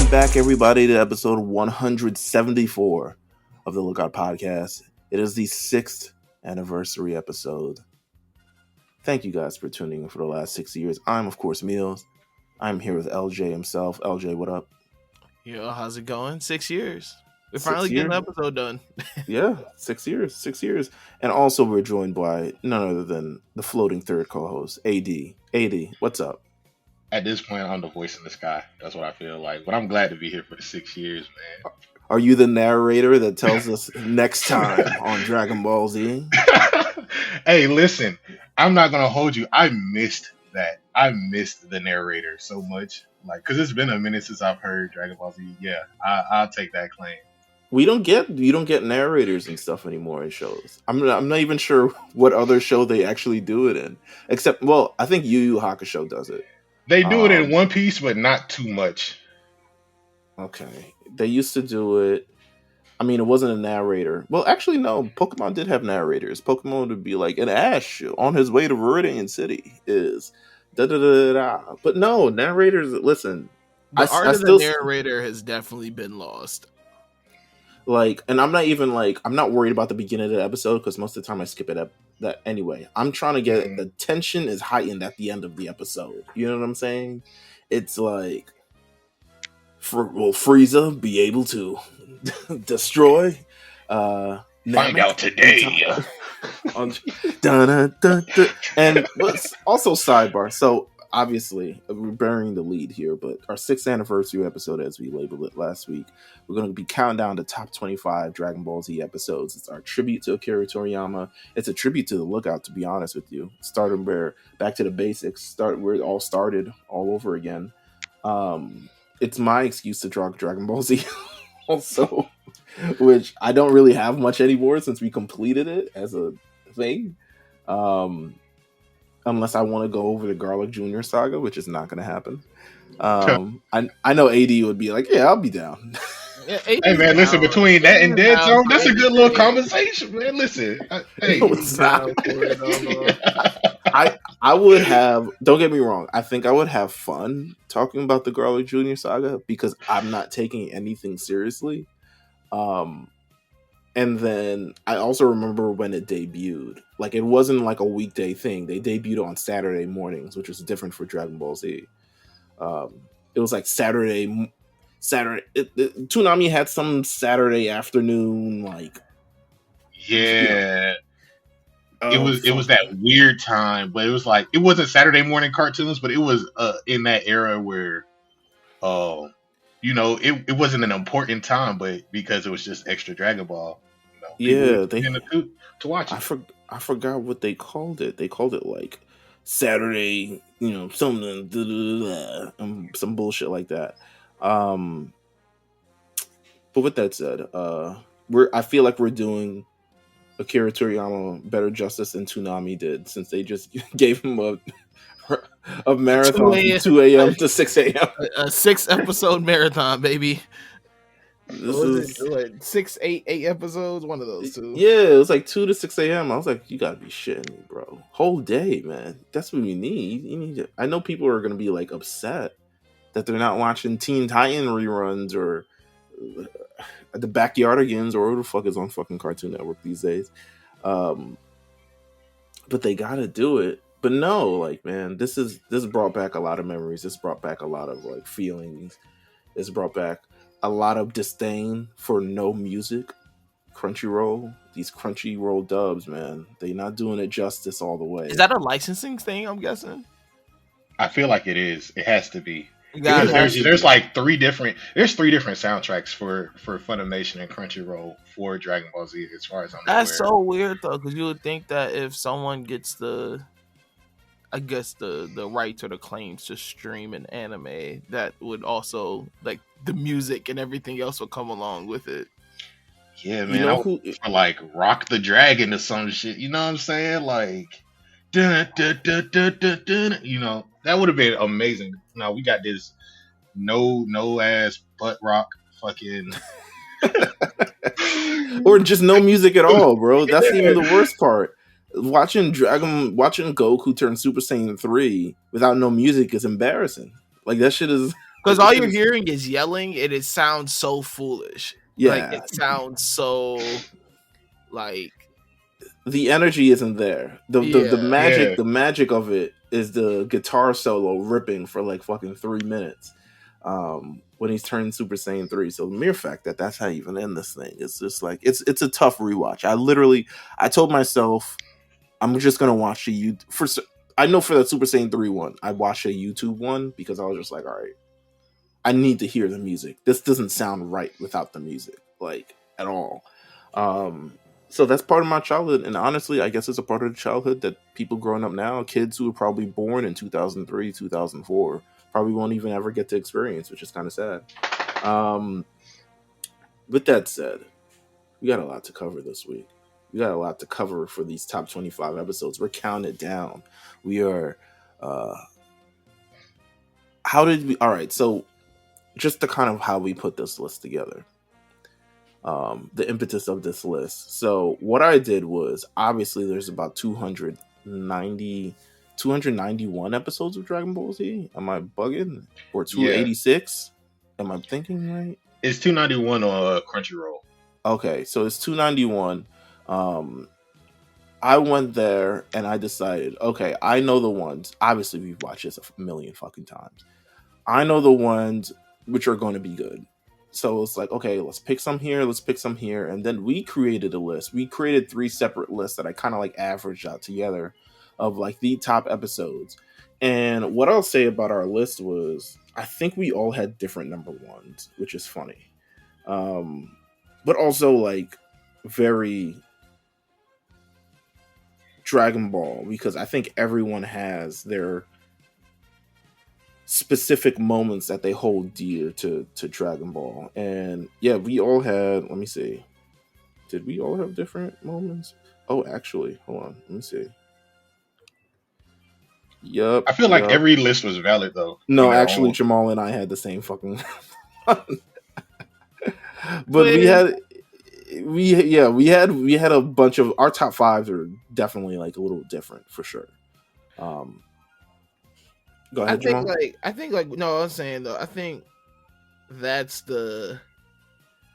Welcome back, everybody, to episode 174 of the Lookout Podcast. It is the 6th anniversary episode. Thank you guys for tuning in for the last 6 years. I'm, of course, Meelz. I'm here with LJ himself. LJ, what up? Yo, how's it going? 6 years. We're 6 finally getting years? an episode done. Yeah, 6 years. 6 years. And also, we're joined by none other than the floating third co-host, AD. AD, what's up? At this point, I'm the voice in the sky. That's what I feel like. But I'm glad to be here for the 6 years, man. Are you the narrator that tells us next time on Dragon Ball Z? Hey, listen, I'm not going to hold you. I missed that. I missed the narrator so much. Like, because it's been a minute since I've heard Dragon Ball Z. Yeah, I'll take that claim. You don't get narrators and stuff anymore in shows. I'm not even sure what other show they actually do it in. Except, well, I think Yu Yu Hakusho does it. They do it in One Piece, but not too much. Okay. They used to do it. I mean, it wasn't a narrator. Well, actually, no. Pokemon did have narrators. Pokemon would be like, an Ash on his way to Viridian City is da-da-da-da-da. But no, narrators, listen. The art of the narrator has definitely been lost. Like, and I'm not worried about the beginning of the episode because most of the time I skip it up. That anyway, I'm trying to get the tension is heightened at the end of the episode. You know what I'm saying? It's like, will Frieza be able to destroy? Find out today. And also sidebar. So obviously we're burying the lead here, but our 6th anniversary episode, as we labeled it last week, we're going to be counting down the top 25 Dragon Ball Z episodes. It's our tribute to Akira Toriyama. It's a tribute to the Lookout, to be honest with you. Starting where back to the basics, where it all started all over again. It's my excuse to draw Dragon Ball Z also, which I don't really have much anymore since we completed it as a thing. Unless I want to go over the Garlic Jr. saga, which is not going to happen. I know AD would be like, yeah, I'll be down. Yeah, hey, man, listen, between that and Dead Zone, that's a good little conversation, man. Listen. Hey. No, it's not. I would have, don't get me wrong, I think I would have fun talking about the Garlic Jr. saga because I'm not taking anything seriously. And then I also remember when it debuted. Like, it wasn't like a weekday thing. They debuted on Saturday mornings, which was different for Dragon Ball Z. It was like Saturday. Toonami had some Saturday afternoon, like. Yeah. It was that weird time, but it was like, it wasn't Saturday morning cartoons, but it was in that era where, it wasn't an important time, but because it was just extra Dragon Ball. Yeah, to watch it. I forgot what they called it. They called it like Saturday, something, some bullshit like that. But with that said, I feel like we're doing Akira Toriyama better justice than Toonami did, since they just gave him a marathon from 2 a.m. to 6 a.m. A 6-episode marathon, baby. This is like 6, 8 episodes, one of those two. Yeah, it was like 2 to 6 a.m. I was like, you gotta be shitting me, bro. Whole day, man. That's what you need. You need to, I know people are gonna be like upset that they're not watching Teen Titan reruns or the Backyardigans or whatever the fuck is on fucking Cartoon Network these days. But they gotta do it. But no, like, man, this brought back a lot of memories. This brought back a lot of like feelings. This brought back a lot of disdain for no music. Crunchyroll, these Crunchyroll dubs, man, they not doing it justice all the way. Is that a licensing thing, I'm guessing? I feel like it is. It has to be. Because there's like three different soundtracks for Funimation and Crunchyroll for Dragon Ball Z, as far as I'm aware. That's so weird though, because you would think that if someone gets the rights or the claims to stream an anime, that would also, like, the music and everything else will come along with it. Yeah, man. For like Rock the Dragon or some shit. You know what I'm saying? Like, that would have been amazing. Now we got this no ass butt rock fucking or just no music at all, bro. That's even the worst part. Watching Goku turn Super Saiyan 3 without no music is embarrassing. Like, that shit is Because all you're hearing is yelling, and it sounds so foolish. Like Yeah, it sounds so like the energy isn't there. The Yeah. magic of it is the guitar solo ripping for like fucking 3 minutes. When he's turned Super Saiyan 3. So the mere fact that that's how you even end this thing, it's just like it's a tough rewatch. I told myself I'm just gonna watch I know for that Super Saiyan 3 one, I watched a YouTube one because I was just like, all right, I need to hear the music. This doesn't sound right without the music, like at all. So that's part of my childhood, and honestly, I guess it's a part of the childhood that people growing up now, kids who were probably born in 2003, 2004, probably won't even ever get to experience, which is kind of sad. With that said, we got a lot to cover this week. We got a lot to cover for these top 25 episodes. We're counting it down. We are. All right, so just the kind of how we put this list together. The impetus of this list. So what I did was, obviously there's about 291 episodes of Dragon Ball Z. Am I bugging? Or 286? Am I thinking right? It's 291 on Crunchyroll. Okay, so it's 291. I went there and I decided, okay, I know the ones. Obviously, we've watched this a million fucking times. I know the ones which are going to be good. So it's like, okay, let's pick some here, and then we created a list. We created 3 separate lists that I kind of like averaged out together of like the top episodes. And what I'll say about our list was, I think we all had different number ones, which is funny. But also like very Dragon Ball, because I think everyone has their specific moments that they hold dear to Dragon Ball. And yeah, we all had, let me see, did we all have different moments? Oh, actually, hold on, let me see. Yep. I feel like every list was valid though. No, actually, Jamal and I had the same fucking but we had a bunch of our top 5s are definitely like a little different for sure. Go ahead, Jamal. I think no, I'm saying though, I think that's the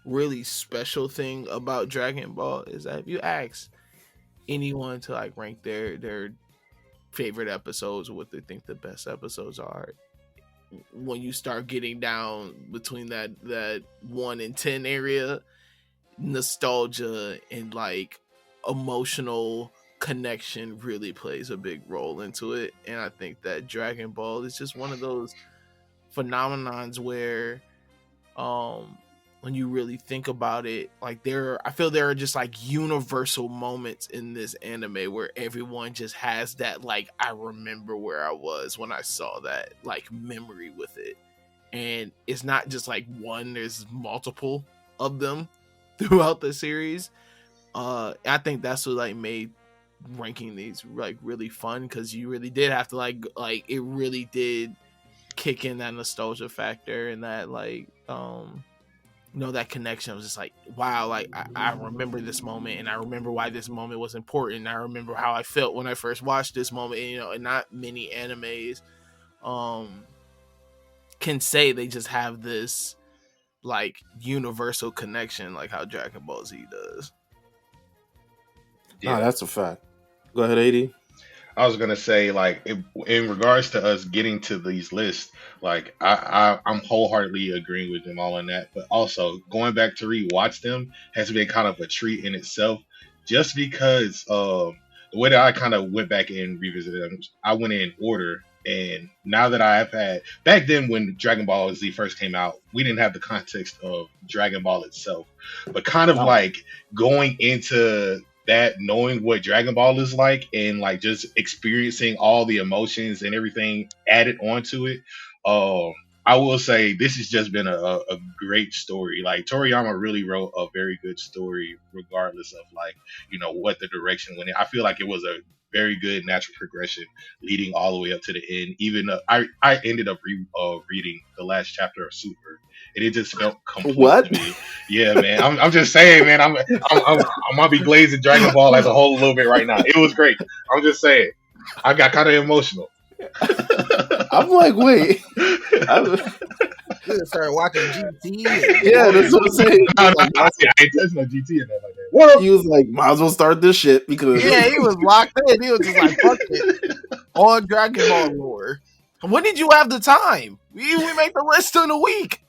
really special thing about Dragon Ball is that if you ask anyone to like rank their favorite episodes, what they think the best episodes are, when you start getting down between that 1 and 10 area, nostalgia and like emotional connection really plays a big role into it. And I think that Dragon Ball is just one of those phenomenons where when you really think about it, like I feel there are just like universal moments in this anime where everyone just has that like, I remember where I was when I saw that, like memory with it. And it's not just like one, there's multiple of them throughout the series. I think that's what like made ranking these like really fun, because you really did have to like it really did kick in that nostalgia factor and that like that connection. I was just like, wow, like I remember this moment, and I remember why this moment was important. I remember how I felt when I first watched this moment. And, and not many animes can say they just have this like universal connection like how Dragon Ball Z does. Yeah, that's a fact. Go ahead, AD. I was gonna say, like, in regards to us getting to these lists, like, I'm wholeheartedly agreeing with them all on that. But also, going back to rewatch them has been kind of a treat in itself, just because the way that I kind of went back and revisited them, I went in order. And now that I've had, back then when Dragon Ball Z first came out, we didn't have the context of Dragon Ball itself, but kind of like going into that, knowing what Dragon Ball is like, and like just experiencing all the emotions and everything added onto it. I will say this has just been a great story. Like, Toriyama really wrote a very good story, regardless of like, what the direction went in. I feel like it was a very good natural progression leading all the way up to the end. Even I ended up reading the last chapter of Super, and it just felt complete to me. Yeah, man. I'm just saying, man. I'm gonna be glazing Dragon Ball as a whole a little bit right now. It was great. I'm just saying. I got kind of emotional. I'm like, wait. We would start watching GT and Yeah, that's what I'm saying. No, no, I ain't touching no GT in that like that. What up? He was like, might as well start this shit because yeah, he was locked in. He was just like, fuck it. All Dragon Ball lore. When did you have the time? We made the list in a week.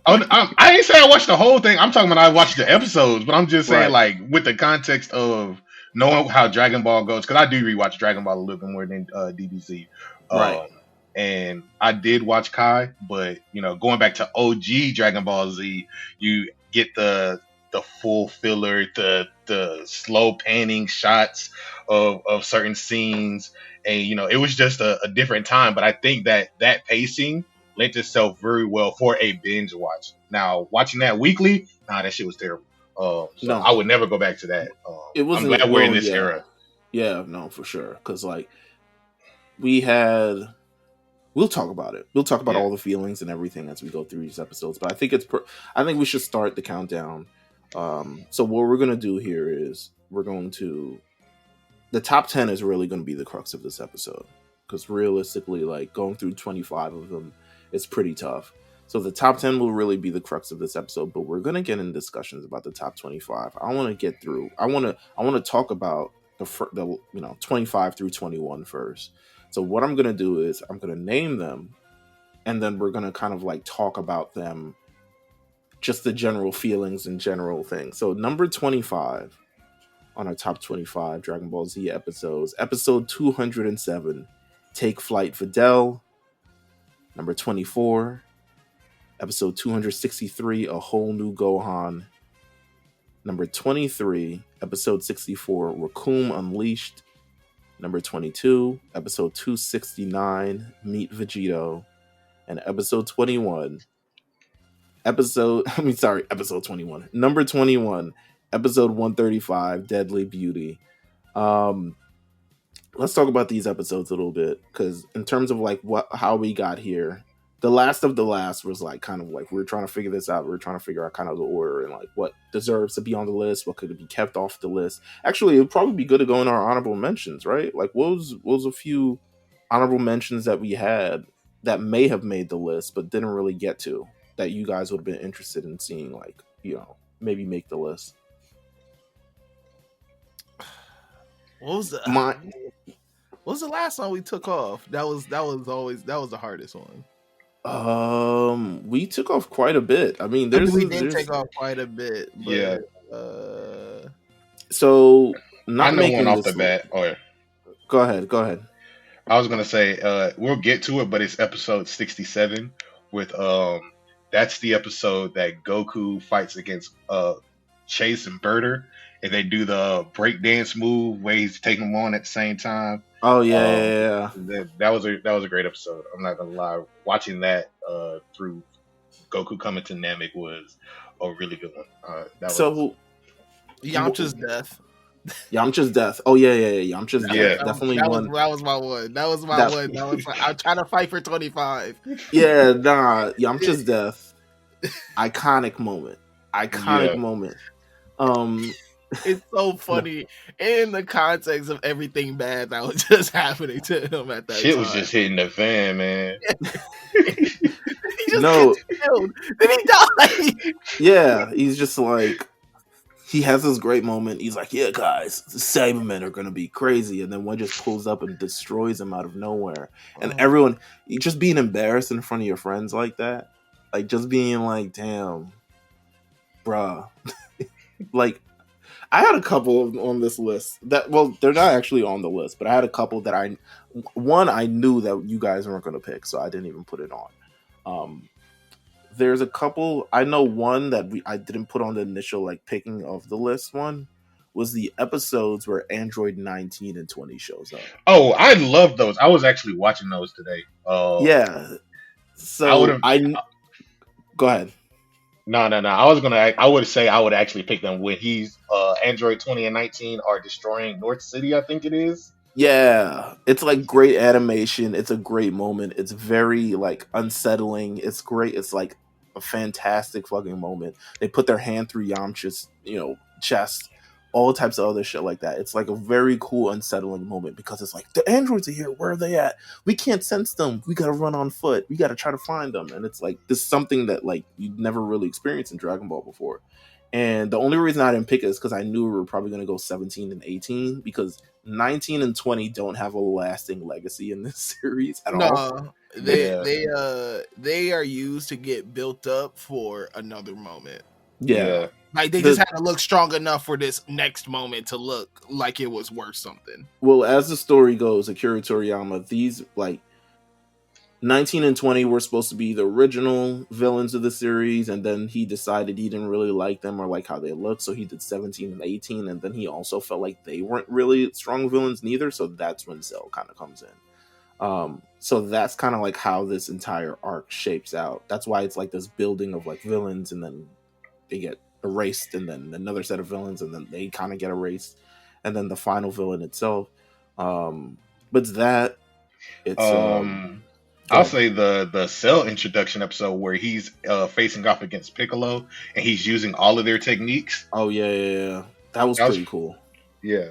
I ain't say I watched the whole thing. I'm talking about I watched the episodes, but I'm just saying Right. like with the context of knowing how Dragon Ball goes, because I do rewatch Dragon Ball a little bit more than DBZ. Right. And I did watch Kai, but you know, going back to OG Dragon Ball Z, you get the full filler, the slow panning shots of certain scenes, and you know, it was just a different time. But I think that pacing lent itself very well for a binge watch. Now, watching that weekly, that shit was terrible. So No. I would never go back to that. It wasn't. I'm glad we're in this era. Yeah, no, for sure. Because like we had, we'll talk about it. We'll talk about all the feelings and everything as we go through these episodes. But I think I think we should start the countdown. So what we're gonna do here is the top 10 is really going to be the crux of this episode, because realistically, like going through 25 of them, it's pretty tough. So the top 10 will really be the crux of this episode, but we're going to get in discussions about the top 25. I want to get through. I want to talk about the 25 through 21 first. So what I'm going to do is I'm going to name them, and then we're going to kind of like talk about them, just the general feelings and general things. So number 25 on our top 25 Dragon Ball Z episodes, episode 207, Take Flight Videl. Number 24, episode 263, A Whole New Gohan. Number 23, episode 64, Raccoon Unleashed. Number 22, episode 269, Meet Vegito. And episode 21, episode 21. Number 21, episode 135, Deadly Beauty. Let's talk about these episodes a little bit, because in terms of like how we got here, the last of the last was like kind of like we were trying to figure this out. We were trying to figure out kind of the order and like what deserves to be on the list, what could be kept off the list. Actually, it would probably be good to go in our honorable mentions, right? Like what was a few honorable mentions that we had that may have made the list but didn't really get to, that you guys would have been interested in seeing, like, maybe make the list. What was the last one we took off? That was the hardest one. We took off quite a bit. I mean, we did take off quite a bit. But, yeah. So not I know one off the bat. Oh yeah. Go ahead. I was gonna say we'll get to it, but it's episode 67 with that's the episode that Goku fights against Chase and Birder, and they do the breakdance move where he's taking them on at the same time. Oh yeah. That was a great episode. I'm not gonna lie. Watching that through Goku coming to Namek was a really good one. Yamcha's death. Yamcha's death. Oh yeah. Yamcha's death. Definitely that one. That was my one. That was my one. I'm trying to fight for 25. Yeah, Yamcha's death. Iconic moment. Moment. It's so funny in the context of everything bad that was just happening to him at that time. Shit was just hitting the fan, man. He just gets killed. Then he died. Yeah, he's just like, he has this great moment. He's like, yeah, guys, the Cybermen are going to be crazy. And then one just pulls up and destroys him out of nowhere. And everyone, just being embarrassed in front of your friends like that. Like, just being like, damn, bruh. Like, I had a couple on this list that, well, they're not actually on the list, but I had a couple that I knew that you guys weren't going to pick, so I didn't even put it on. There's a couple. I know one that I didn't put on the initial like picking of the list. One was the episodes where Android 19 and 20 shows up. Oh, I love those. I was actually watching those today. Yeah. So go ahead. No. I would say I would actually pick them when he's Android 20 and 19 are destroying North City, I think it is. Yeah, it's like great animation. It's a great moment. It's very like unsettling. It's great. It's like a fantastic fucking moment. They put their hand through Yamcha's, chest all types of other shit like that. It's like a very cool, unsettling moment because it's like the androids are here. Where are they at? We can't sense them. We gotta run on foot. We gotta try to find them. And it's like this is something that like you'd never really experienced in Dragon Ball before. And the only reason I didn't pick it is because I knew we were probably gonna go 17 and 18 because 19 and 20 don't have a lasting legacy in this series at all. No, they are used to get built up for another moment. Yeah. Like they just had to look strong enough for this next moment to look like it was worth something. Well, as the story goes, Akira Toriyama, these like 19 and 20 were supposed to be the original villains of the series, and then he decided he didn't really like them or like how they looked, so he did 17 and 18, and then he also felt like they weren't really strong villains neither, so that's when Cell kind of comes in. So that's kind of like how this entire arc shapes out. That's why it's like this building of like villains, and then they get erased, and then another set of villains, and then they kind of get erased, and then the final villain itself. But it's that. It's I'll say the Cell introduction episode where he's facing off against Piccolo and he's using all of their techniques. Oh yeah. That was pretty cool. Yeah,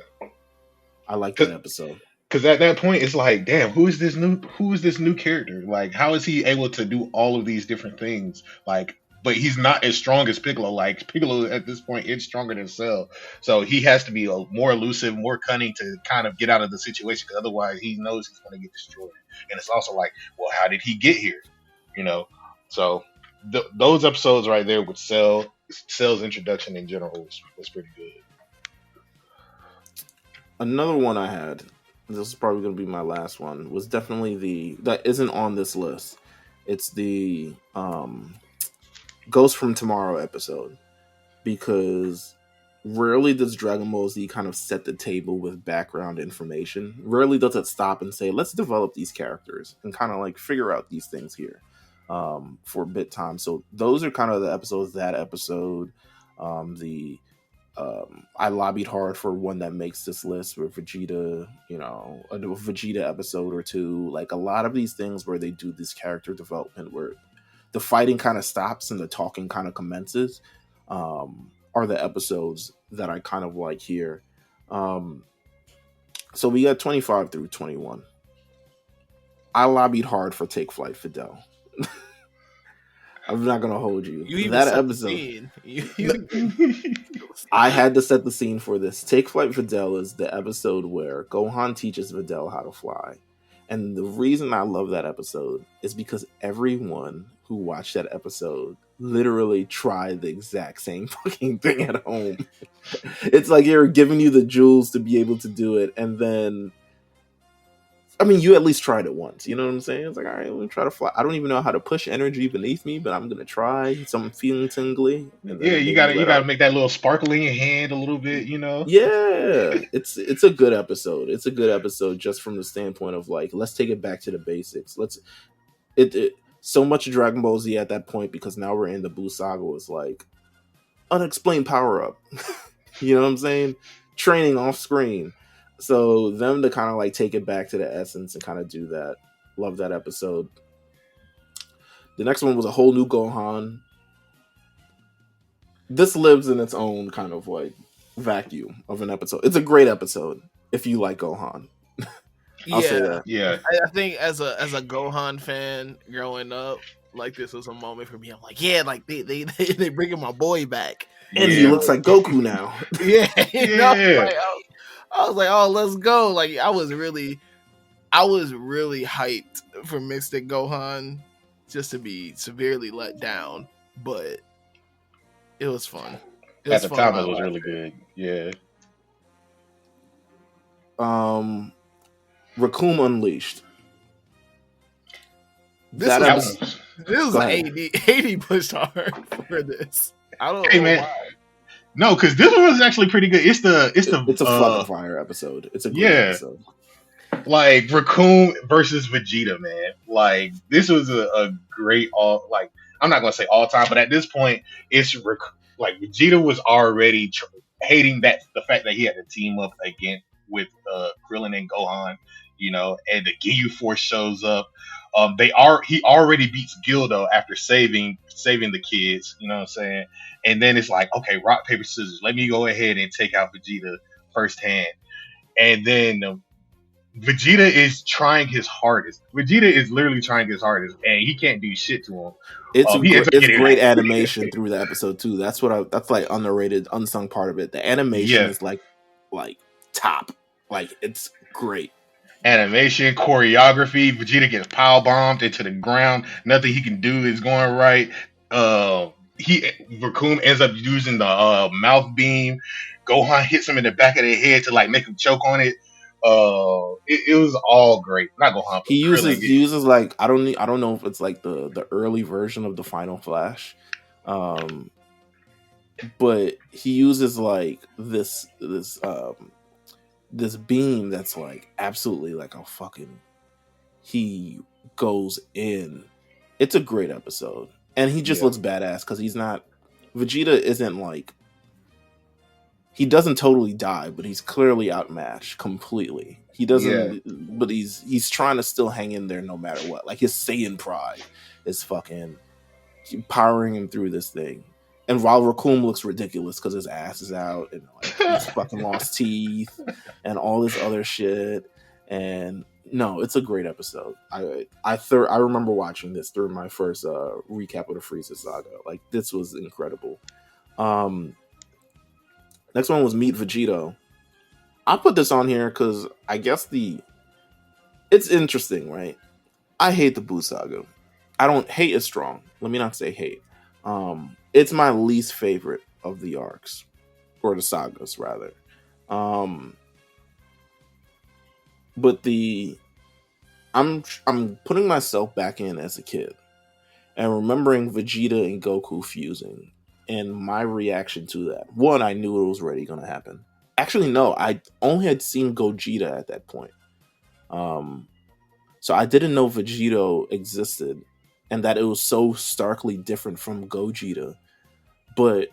I like that episode. Because at that point, it's like, damn, who is this new character? Like, how is he able to do all of these different things? Like, but he's not as strong as Piccolo. Like, Piccolo at this point is stronger than Cell, so he has to be more elusive, more cunning to kind of get out of the situation. Because otherwise, he knows he's going to get destroyed. And it's also like, well, how did he get here? You know, so those episodes right there with Cell's introduction in general was pretty good. Another one I had, this is probably going to be my last one, was definitely that isn't on this list. It's the Ghost from Tomorrow episode, because rarely does Dragon Ball Z kind of set the table with background information. Rarely does it stop and say, let's develop these characters and kind of like figure out these things here for a bit time. So those are kind of the episodes, that episode, I lobbied hard for one that makes this list with Vegeta, you know, a Vegeta episode or two. Like a lot of these things where they do this character development where the fighting kind of stops and the talking kind of commences, are the episodes that I kind of like here. So we got 25 through 21. I lobbied hard for Take Flight Fidel. I'm not gonna hold you. You even that set episode, the scene. I had to set the scene for this. Take Flight Fidel is the episode where Gohan teaches Videl how to fly. And the reason I love that episode is because everyone who watched that episode literally tried the exact same fucking thing at home. It's like you're giving you the jewels to be able to do it, and then I mean, you at least tried it once. You know what I'm saying? It's like, all right, let me try to fly. I don't even know how to push energy beneath me, but I'm gonna try. So I'm feeling tingly. Yeah, you gotta make that little sparkle in your hand a little bit, you know? Yeah, it's a good episode. It's a good episode just from the standpoint of like, let's take it back to the basics. So much Dragon Ball Z at that point, because now we're in the Buu Saga, was like unexplained power up. You know what I'm saying? Training off screen. So them to kind of like take it back to the essence and kind of do that. Love that episode. The next one was a whole new Gohan. This lives in its own kind of like vacuum of an episode. It's a great episode if you like Gohan. I'll say that. Yeah. I think as a Gohan fan growing up, like this was a moment for me. I'm like, yeah, like they bringing my boy back, and he looks like Goku now. Yeah, you know, like, I was like, oh, let's go. Like I was really hyped for Mystic Gohan, just to be severely let down, but it was fun. At the time, it was really good. Yeah. Raccoon Unleashed. This was AD pushed hard for this. I don't know man. why. No, because this one was actually pretty good. It's a fucking fire episode. It's a great episode. Like Raccoon versus Vegeta, man. Like this was a great like I'm not gonna say all time, but at this point, it's like Vegeta was already hating the fact that he had to team up again with Krillin and Gohan. and the Ginyu Force shows up. He already beats Gildo after saving the kids, you know what I'm saying? And then it's like, okay, rock, paper, scissors. Let me go ahead and take out Vegeta firsthand. And then Vegeta is trying his hardest. Vegeta is literally trying his hardest, and he can't do shit to him. He ends up It's getting great animation through the episode too. That's like underrated, unsung part of it. The animation is like top. Like it's great. Animation, choreography. Vegeta gets power bombed into the ground. Nothing he can do is going right. Raccoon ends up using the mouth beam. Gohan hits him in the back of the head to like make him choke on it. It was all great. Not Gohan. He uses like I don't know if it's like the early version of the Final Flash, but he uses like this beam that's like absolutely like a fucking. He goes in. It's a great episode, and he just looks badass because he's not. Vegeta isn't like. He doesn't totally die, but he's clearly outmatched completely. He doesn't, but he's trying to still hang in there no matter what. Like his Saiyan pride is fucking powering him through this thing. And while Raccoon looks ridiculous because his ass is out and like he's fucking lost teeth and all this other shit. And no, it's a great episode. I remember watching this during my first recap of the Frieza saga. Like this was incredible. Next one was Meet Vegito. I put this on here because I guess it's interesting, right? I hate the Buu saga. I don't hate is strong. Let me not say hate. It's my least favorite of the arcs or the sagas rather. But I'm putting myself back in as a kid and remembering Vegeta and Goku fusing. And my reaction to that. One, I knew it was already going to happen. Actually, no. I only had seen Gogeta at that point. So I didn't know Vegito existed. And that it was so starkly different from Gogeta. But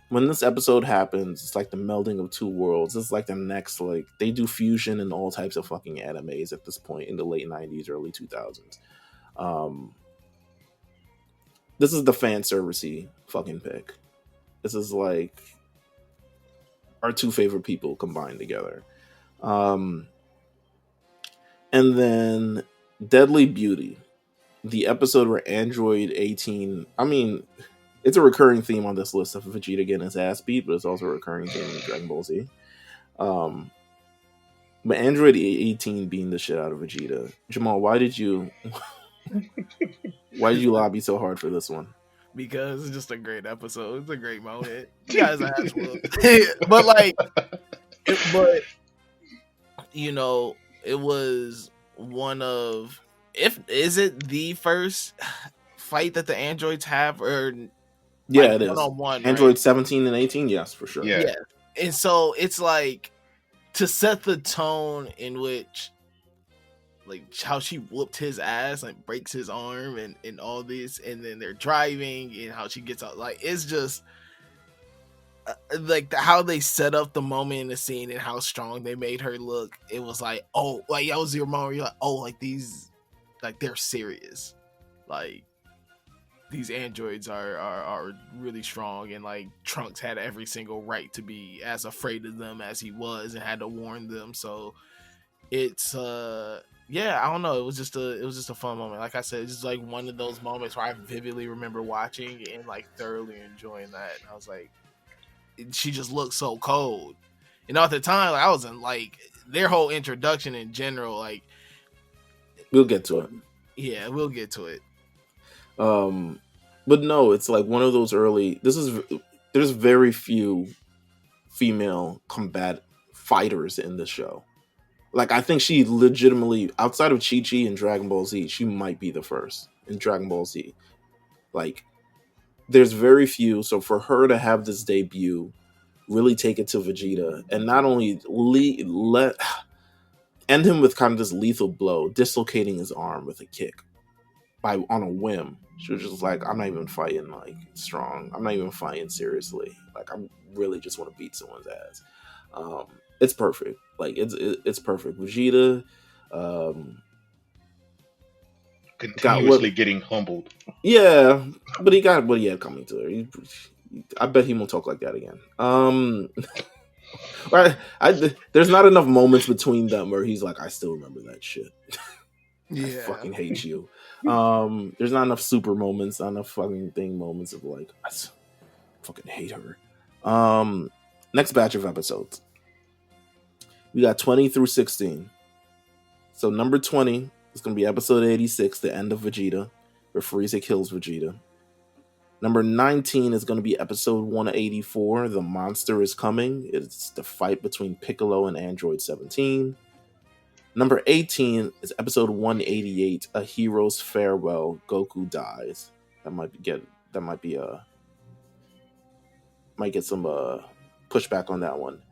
when this episode happens, it's like the melding of two worlds. It's like the next, like, they do fusion in all types of fucking animes at this point in the late 90s, early 2000s. This is the fan servicey fucking pick. This is like our two favorite people combined together. And then Deadly Beauty, the episode where Android 18, I mean, it's a recurring theme on this list of Vegeta getting his ass beat, but it's also a recurring theme in Dragon Ball Z. But Android 18 beating the shit out of Vegeta. Jamal, why did you lobby so hard for this one? Because it's just a great episode. It's a great moment. You guys are but you know, it was one of is it the first fight that the androids have, or yeah, it is one-on-one, Android right? 17 and 18, yes, for sure. Yeah. And so it's like to set the tone in which like how she whooped his ass, like breaks his arm and all this, and then they're driving and how she gets out, like it's just like how they set up the moment in the scene and how strong they made her look. It was like, oh, like that was your moment. You're like, oh, like these, like they're serious. Like these androids are really strong, and like Trunks had every single right to be as afraid of them as he was and had to warn them. So it's yeah, I don't know. It was just a fun moment. Like I said, it's just like one of those moments where I vividly remember watching and like thoroughly enjoying that. And I was like, she just looked so cold. You know, at the time, like, I was in like their whole introduction in general. Like, we'll get to it. Yeah, we'll get to it. But no, it's like one of those early. There's very few female combat fighters in this show. Like, I think she legitimately, outside of Chi-Chi and Dragon Ball Z, she might be the first in Dragon Ball Z. Like, there's very few. So for her to have this debut, really take it to Vegeta, and not only end him with kind of this lethal blow, dislocating his arm with a kick on a whim. She was just like, I'm not even fighting like strong. I'm not even fighting seriously. Like, I really just want to beat someone's ass. It's perfect. Like it's perfect. Vegeta, Um, got what? Continuously getting humbled. Yeah, but he got what he had coming to her. I bet he won't talk like that again. There's not enough moments between them where he's like, I still remember that shit. I Yeah. fucking hate you. There's not enough super moments, not enough fucking thing moments of like, fucking hate her. Next batch of episodes. We got 20 through 16. So number 20 is going to be episode 86, The End of Vegeta, where Frieza kills Vegeta. Number 19 is going to be episode 184, The Monster is Coming. It's the fight between Piccolo and Android 17. Number 18 is episode 188, A Hero's Farewell, Goku Dies. Might get some pushback on that one.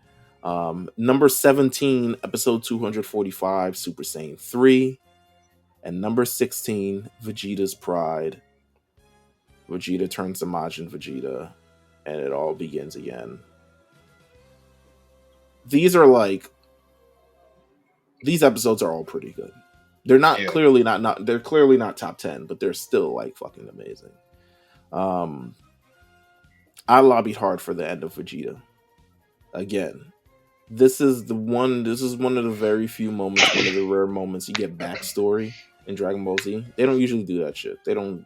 Number 17, episode 245, Super Saiyan 3. And number 16, Vegeta's Pride. Vegeta turns to Majin Vegeta, and it all begins again. These episodes are all pretty good. They're not clearly not they're clearly not top 10, but they're still like fucking amazing. I lobbied hard for the end of Vegeta. Again, this is one of the very few moments, one of the rare moments you get backstory in Dragon Ball Z. They don't usually do that shit. They don't,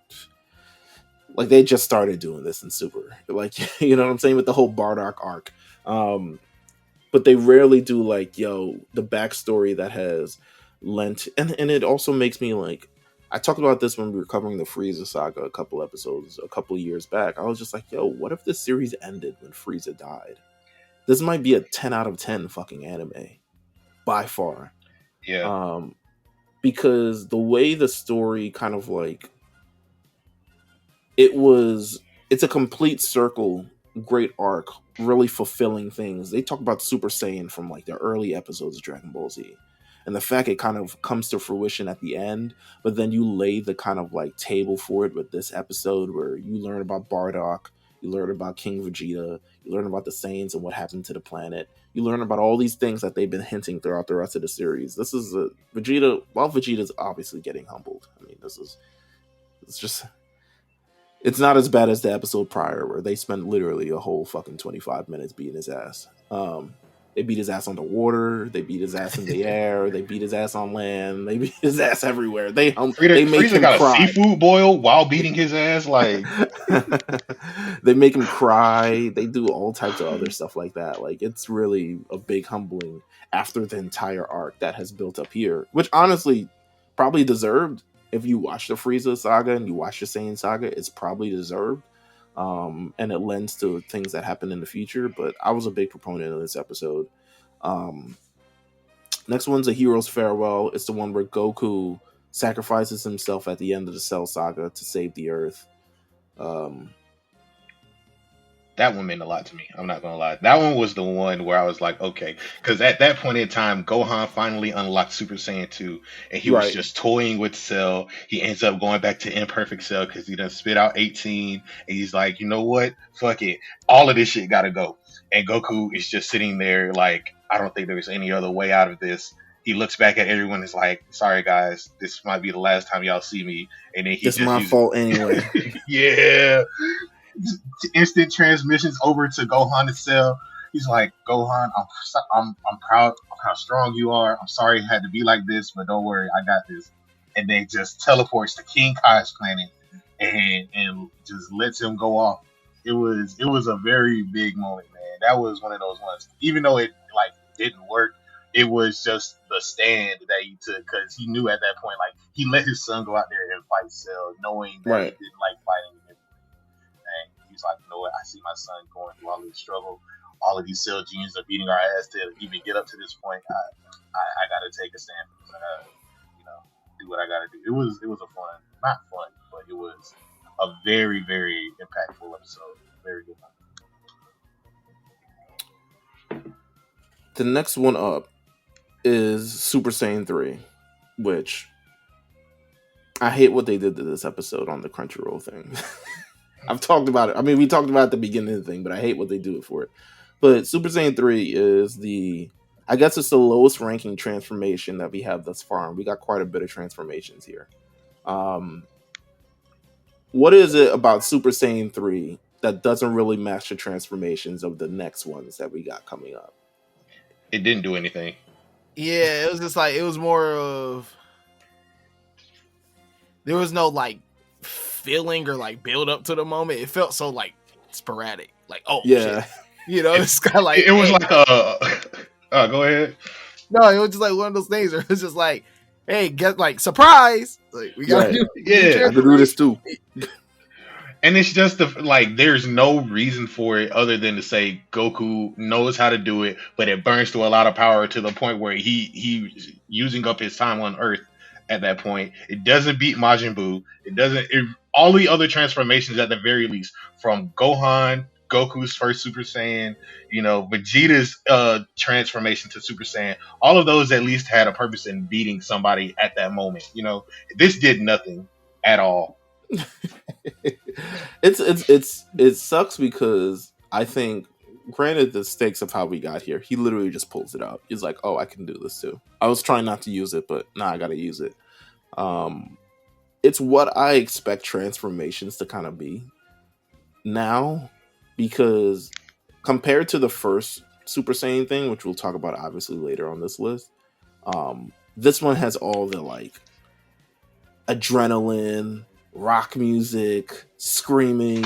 like, they just started doing this in Super. Like, you know what I'm saying, with the whole Bardock arc. But they rarely do, like, the backstory that has lent, and it also makes me like, I talked about this when we were covering the Frieza saga a couple years back. I was just like, what if this series ended when Frieza died? This might be a 10 out of 10 fucking anime. By far. Yeah. Because the way the story kind of like, it's a complete circle, great arc, really fulfilling things. They talk about Super Saiyan from like the early episodes of Dragon Ball Z. And the fact it kind of comes to fruition at the end, but then you lay the kind of like table for it with this episode where you learn about Bardock, you learn about King Vegeta, you learn about the Saiyans and what happened to the planet. You learn about all these things that they've been hinting throughout the rest of the series. This is Vegeta, while Vegeta's obviously getting humbled. I mean, it's not as bad as the episode prior where they spent literally a whole fucking 25 minutes beating his ass. They beat his ass on the water. They beat his ass in the air. They beat his ass on land. They beat his ass everywhere. They make him got cry. A seafood boil while beating his ass. Like they make him cry. They do all types of other stuff like that. Like, it's really a big humbling after the entire arc that has built up here, which honestly probably deserved. If you watch the Frieza saga and you watch the Saiyan saga, it's probably deserved. And it lends to things that happen in the future, but I was a big proponent of this episode. Next one's A Hero's Farewell. It's the one where Goku sacrifices himself at the end of the Cell saga to save the Earth. that one meant a lot to me. I'm not gonna lie. That one was the one where I was like, okay, because at that point in time, Gohan finally unlocked Super Saiyan 2, and he was just toying with Cell. He ends up going back to Imperfect Cell because he done spit out 18, and he's like, you know what? Fuck it. All of this shit gotta go. And Goku is just sitting there like, I don't think there's any other way out of this. He looks back at everyone and is like, sorry guys, this might be the last time y'all see me. And then it's my fault anyway. Yeah. Instant transmissions over to Gohan and Cell. He's like, Gohan, I'm proud of how strong you are. I'm sorry it had to be like this, but don't worry, I got this. And then just teleports to King Kai's planet and just lets him go off. It was a very big moment, man. That was one of those ones. Even though it like didn't work, it was just the stand that he took because he knew at that point, like, he let his son go out there and fight Cell, knowing that he didn't like fighting him. And he's like, you know what? I see my son going through all this struggle. All of these Cell geniuses are beating our ass to even get up to this point. I got to take a stand. I got to, do what I got to do. It was not fun, but it was a very, very impactful episode. Very good one. The next one up is Super Saiyan 3, which I hate what they did to this episode on the Crunchyroll thing. I've talked about it. I mean, we talked about it at the beginning of the thing, but I hate what they do for it. But Super Saiyan 3 is the I guess it's the lowest ranking transformation that we have thus far, and we got quite a bit of transformations here. What is it about Super Saiyan 3 that doesn't really match the transformations of the next ones that we got coming up? It didn't do anything. Yeah, it was just like, it was more of, there was no like feeling or like build up to the moment. It felt so like sporadic. Like, oh Yeah. shit. You know, it's kind of like, It was hey. like go ahead. No, it was just like one of those things where it's just like, hey, get like surprise. Like, we gotta Right. Yeah. I could do this too. And it's just like there's no reason for it other than to say Goku knows how to do it, but it burns through a lot of power to the point where he's using up his time on Earth at that point. It doesn't beat Majin Buu. It doesn't. All the other transformations, at the very least, from Gohan, Goku's first Super Saiyan, Vegeta's transformation to Super Saiyan, all of those at least had a purpose in beating somebody at that moment. This did nothing at all. It sucks because I think, granted the stakes of how we got here, he literally just pulls it out. He's like, oh, I can do this too. I was trying not to use it, but I gotta use it. It's what I expect transformations to kind of be now, because compared to the first Super Saiyan thing, which we'll talk about obviously later on this list, this one has all the like adrenaline, rock music, screaming,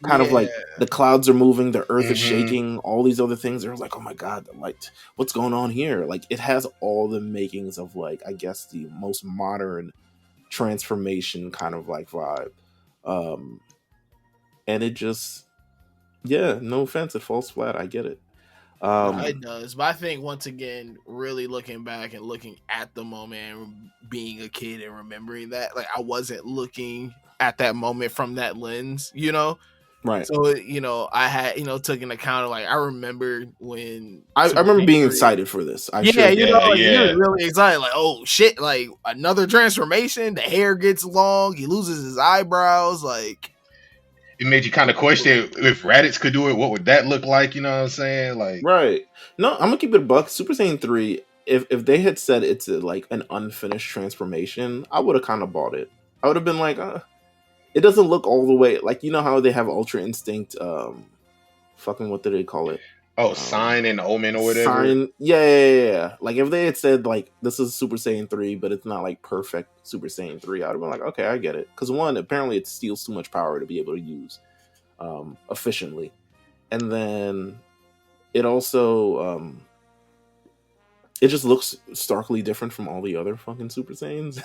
kind of like the clouds are moving, the earth is shaking, all these other things. They're like, oh my god, like what's going on here? Like it has all the makings of like, I guess, the most modern transformation kind of like vibe. And it just, no offense, it falls flat. I get it. It does, but I think once again, really looking back and looking at the moment and being a kid and remembering that, like I wasn't looking at that moment from that lens, Right. So I had took into account of like I remember when I remember being excited for this. You're really excited, like oh shit, like another transformation. The hair gets long, he loses his eyebrows, like. It made you kind of question if Raditz could do it, what would that look like? You know what I'm saying? Like, right. No, I'm gonna keep it a buck. Super Saiyan 3, if they had said it's like an unfinished transformation, I would have kind of bought it. I would have been like, it doesn't look all the way like, how they have Ultra Instinct, fucking what do they call it? Sign and Omen or whatever. Sign, yeah. Like if they had said like this is Super Saiyan 3, but it's not like perfect Super Saiyan 3, I'd have been like, okay, I get it. Because one, apparently it steals too much power to be able to use efficiently, and then it also it just looks starkly different from all the other fucking Super Saiyans.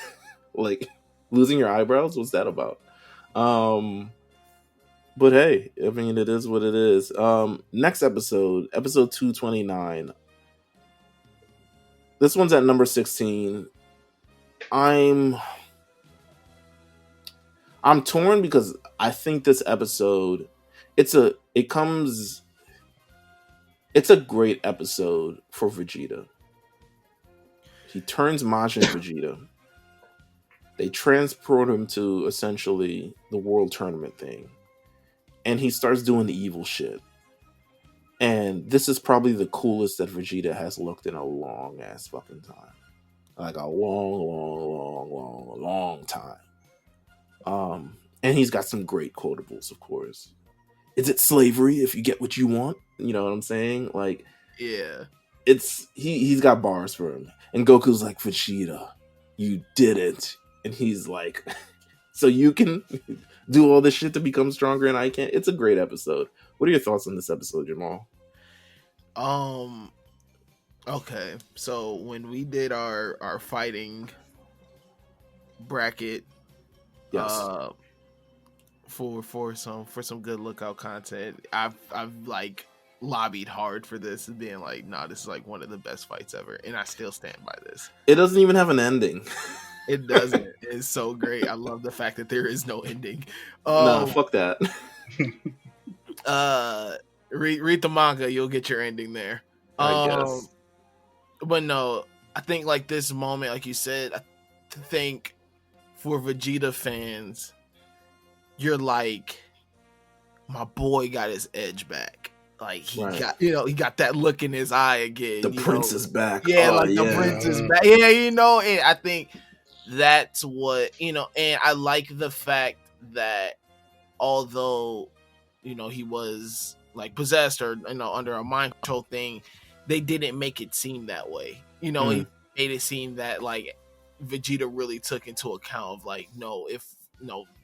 Like losing your eyebrows, what's that about? But hey, I mean, it is what it is. Next episode 229. This one's at number 16. I'm torn because I think this episode, it's a great episode for Vegeta. He turns Majin Vegeta. They transport him to essentially the world tournament thing. And he starts doing the evil shit. And this is probably the coolest that Vegeta has looked in a long ass fucking time. Like a long time. And he's got some great quotables, of course. Is it slavery if you get what you want? You know what I'm saying? Like, yeah. He's got bars for him. And Goku's like, Vegeta, you did it. And he's like, so you can do all this shit to become stronger and I can't. It's a great episode. What are your thoughts on this episode, Jamal? Okay, so when we did our fighting bracket, yes, for some good lookout content, I've like lobbied hard for this and being like, nah, this is like one of the best fights ever, and I still stand by this. It doesn't even have an ending. It doesn't. It's so great. I love the fact that there is no ending. Nah, fuck that. Read the manga, you'll get your ending there. I guess. But no, I think like this moment, like you said, I think for Vegeta fans, you're like, my boy got his edge back. Like he Right. got, he got that look in his eye again. The prince is back. Yeah, Oh, like the yeah. prince is back. Yeah, and I think that's what, and I like the fact that although, he was like possessed or, under a mind control thing, they didn't make it seem that way. It made it seem that like Vegeta really took into account of like, no, if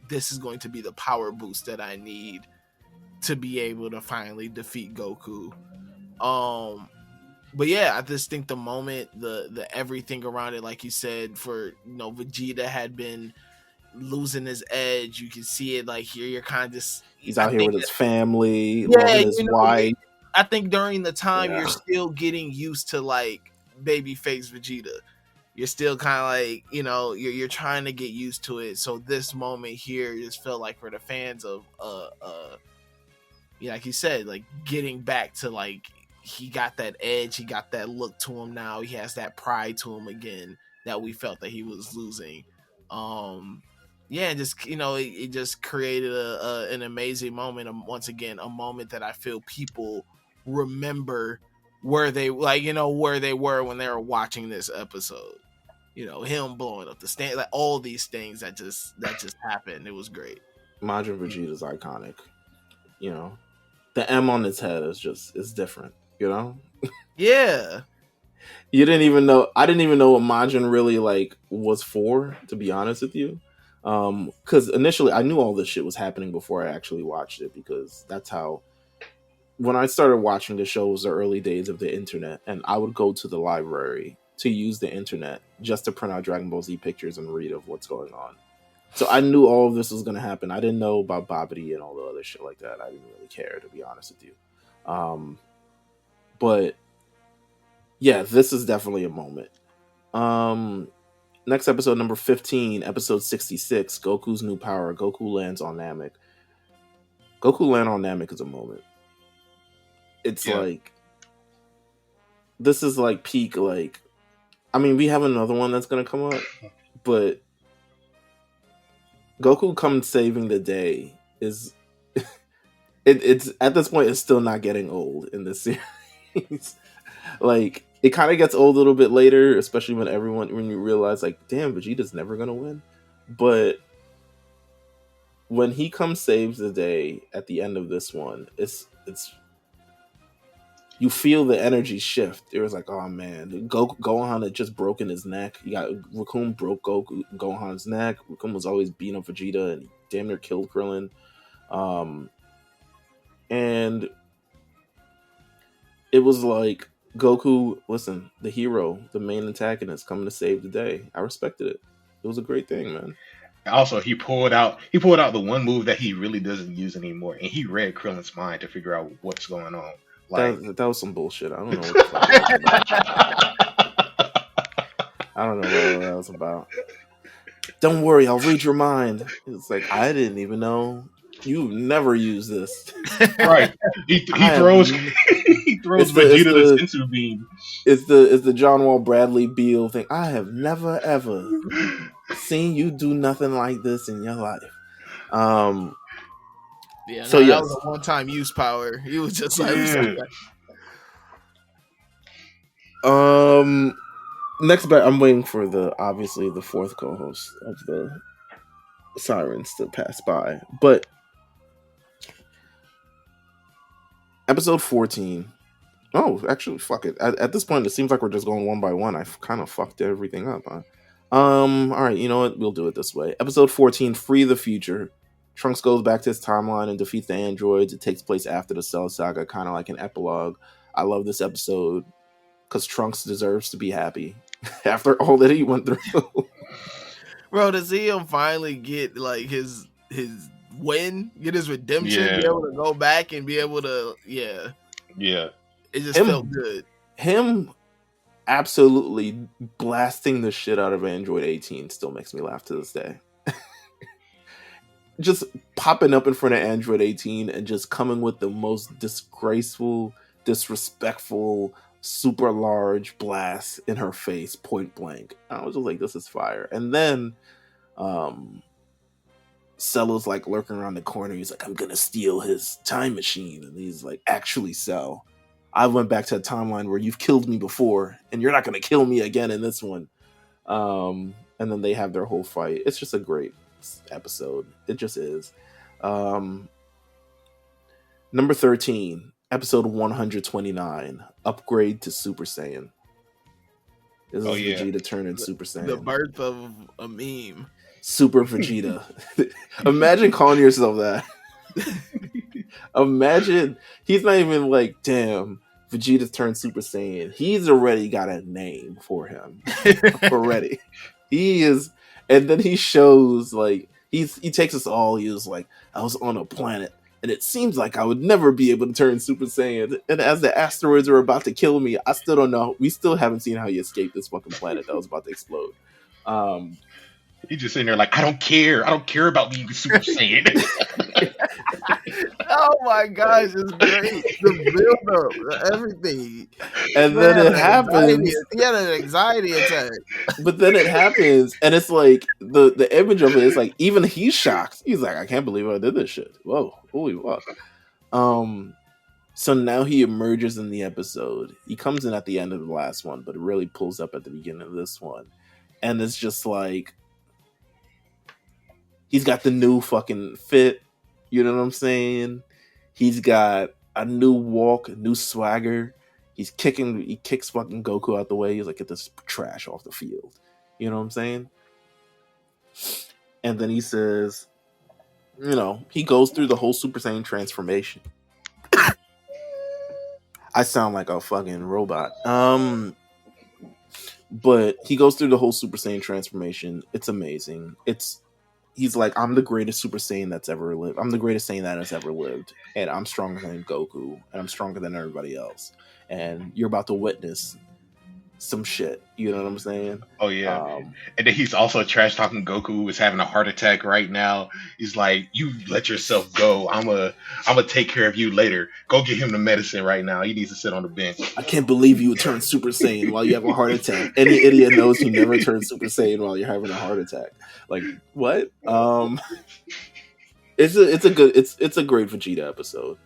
this is going to be the power boost that I need to be able to finally defeat Goku. But yeah, I just think the moment, the everything around it, like you said, for Vegeta had been losing his edge. You can see it like here. You're kind of just he's out here with his family, loving his wife. I think during the time Yeah. you're still getting used to like babyface Vegeta. You're still kind of like, you're trying to get used to it. So this moment here just felt like for the fans of like you said, like getting back to like he got that edge, he got that look to him now. He has that pride to him again that we felt that he was losing. And just it just created an amazing moment. Once again, a moment that I feel people remember where they where they were when they were watching this episode. Him blowing up the stand, like all these things that just happened. It was great. Majin Vegeta's iconic. The M on his head is different. Yeah. You didn't even know. I didn't even know what Majin really like was for. To be honest with you, because initially I knew all this shit was happening before I actually watched it. Because that's how. When I started watching the show was the early days of the internet, and I would go to the library to use the internet just to print out Dragon Ball Z pictures and read of what's going on. So I knew all of this was going to happen. I didn't know about Babidi and all the other shit like that. I didn't really care, to be honest with you. But yeah, this is definitely a moment. Next episode, number 15, episode 66, Goku's New Power. Goku lands on Namek. Goku land on Namek is a moment. It's like, this is like peak, like, I mean, we have another one that's going to come up, but Goku comes saving the day is, it's at this point, it's still not getting old in this series. Like, it kind of gets old a little bit later, especially when you realize, like, damn, Vegeta's never going to win. But when he comes saves the day at the end of this one, it's you feel the energy shift. It was like, oh man, Gohan had just broken his neck. You got Raccoon broke Gohan's neck. Raccoon was always beating up Vegeta and he damn near killed Krillin. And it was like, Goku, listen, the hero, the main antagonist, coming to save the day. I respected it. It was a great thing, man. Also, he pulled out the one move that he really doesn't use anymore, and he read Krillin's mind to figure out what's going on. Like that was some bullshit. I don't know what the fuck that was about. I don't know what that was about. Don't worry, I'll read your mind. It's like, I didn't even know. You never use this. Right. He throws Vegeta the sensu beam. It's the John Wall Bradley Beal thing. I have never ever seen you do nothing like this in your life. Yeah, so that was a one-time use power. He was just like, next back, I'm waiting for obviously the fourth co-host of the Sirens to pass by, but episode 14. Oh, actually, fuck it. At this point, it seems like we're just going one by one. I've kind of fucked everything up. Huh? All right, you know what? We'll do it this way. Episode 14, Free the Future. Trunks goes back to his timeline and defeats the androids. It takes place after the Cell Saga, kind of like an epilogue. I love this episode because Trunks deserves to be happy after all that he went through. Bro, to see him finally get like his win, get his redemption, be able to go back and be able to, yeah. It just felt good. Him absolutely blasting the shit out of Android 18 still makes me laugh to this day. Just popping up in front of Android 18 and just coming with the most disgraceful, disrespectful, super large blast in her face, point blank. I was just like, this is fire. And then Cell is like lurking around the corner. He's like, I'm gonna steal his time machine, and he's like, actually, Cell, I went back to a timeline where you've killed me before, and you're not gonna kill me again in this one. And then they have their whole fight. It's just a great episode. It just is. Number 13, episode 129, Upgrade to Super Saiyan. This is Vegeta turning Super Saiyan. The birth of a meme. Super Vegeta. Imagine calling yourself that. Imagine, he's not even like, damn, Vegeta's turned Super Saiyan. He's already got a name for him. Already. He is, and then he shows, like, he takes us all, he was like, I was on a planet, and it seems like I would never be able to turn Super Saiyan. And as the asteroids are about to kill me, I still don't know. We still haven't seen how he escaped this fucking planet that was about to explode. He's just sitting there like, I don't care. I don't care about being Super Saiyan. Oh my gosh, it's great. The build up, everything. And then it happens. He had an anxiety attack. But then it happens, and it's like the image of it is like, even he's shocked. He's like, I can't believe I did this shit. Whoa, holy fuck. So now he emerges in the episode. He comes in at the end of the last one, but it really pulls up at the beginning of this one. And it's just like, he's got the new fucking fit. You know what I'm saying? He's got a new walk, a new swagger. He kicks fucking Goku out the way. He's like, get this trash off the field. You know what I'm saying? And then he says, you know, he goes through the whole Super Saiyan transformation. I sound like a fucking robot. But he goes through the whole Super Saiyan transformation. It's amazing. He's like, I'm the greatest Super Saiyan that's ever lived. I'm the greatest Saiyan that has ever lived. And I'm stronger than Goku. And I'm stronger than everybody else. And you're about to witness some shit. You know what I'm saying? Oh, yeah. And then he's also trash talking Goku, who is having a heart attack right now. He's like, you let yourself go. I'm a take care of you later. Go get him the medicine right now. He needs to sit on the bench. I can't believe you would turn Super Saiyan while you have a heart attack. Any idiot knows you never turn Super Saiyan while you're having a heart attack. Like, what? It's a great Vegeta episode.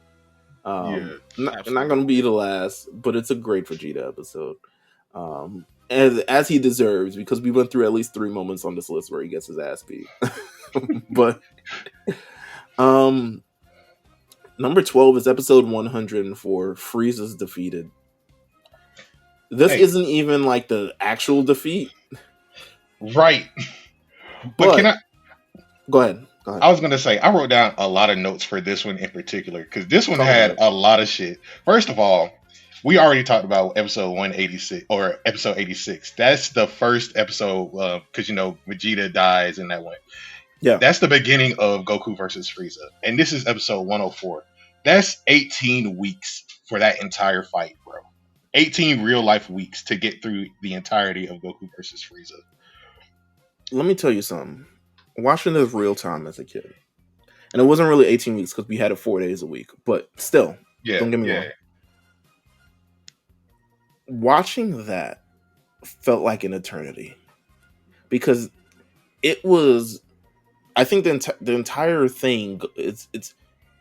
Not gonna be the last, but it's a great Vegeta episode. As he deserves, because we went through at least 3 moments on this list where he gets his ass beat. But number 12 is episode 104, Frieza's defeated. This isn't even like the actual defeat. Right. But can I go ahead. I was gonna say, I wrote down a lot of notes for this one in particular, because this one had a lot of shit. First of all, we already talked about episode 186 or episode 86. That's the first episode, because Vegeta dies in that one. Yeah, that's the beginning of Goku versus Frieza, and this is episode 104. That's 18 weeks for that entire fight, bro. 18 real life weeks to get through the entirety of Goku versus Frieza. Let me tell you something. Watching this real time as a kid, and it wasn't really 18 weeks because we had it 4 days a week, but still, don't get me wrong. Watching that felt like an eternity, because it was, I think the entire thing, it's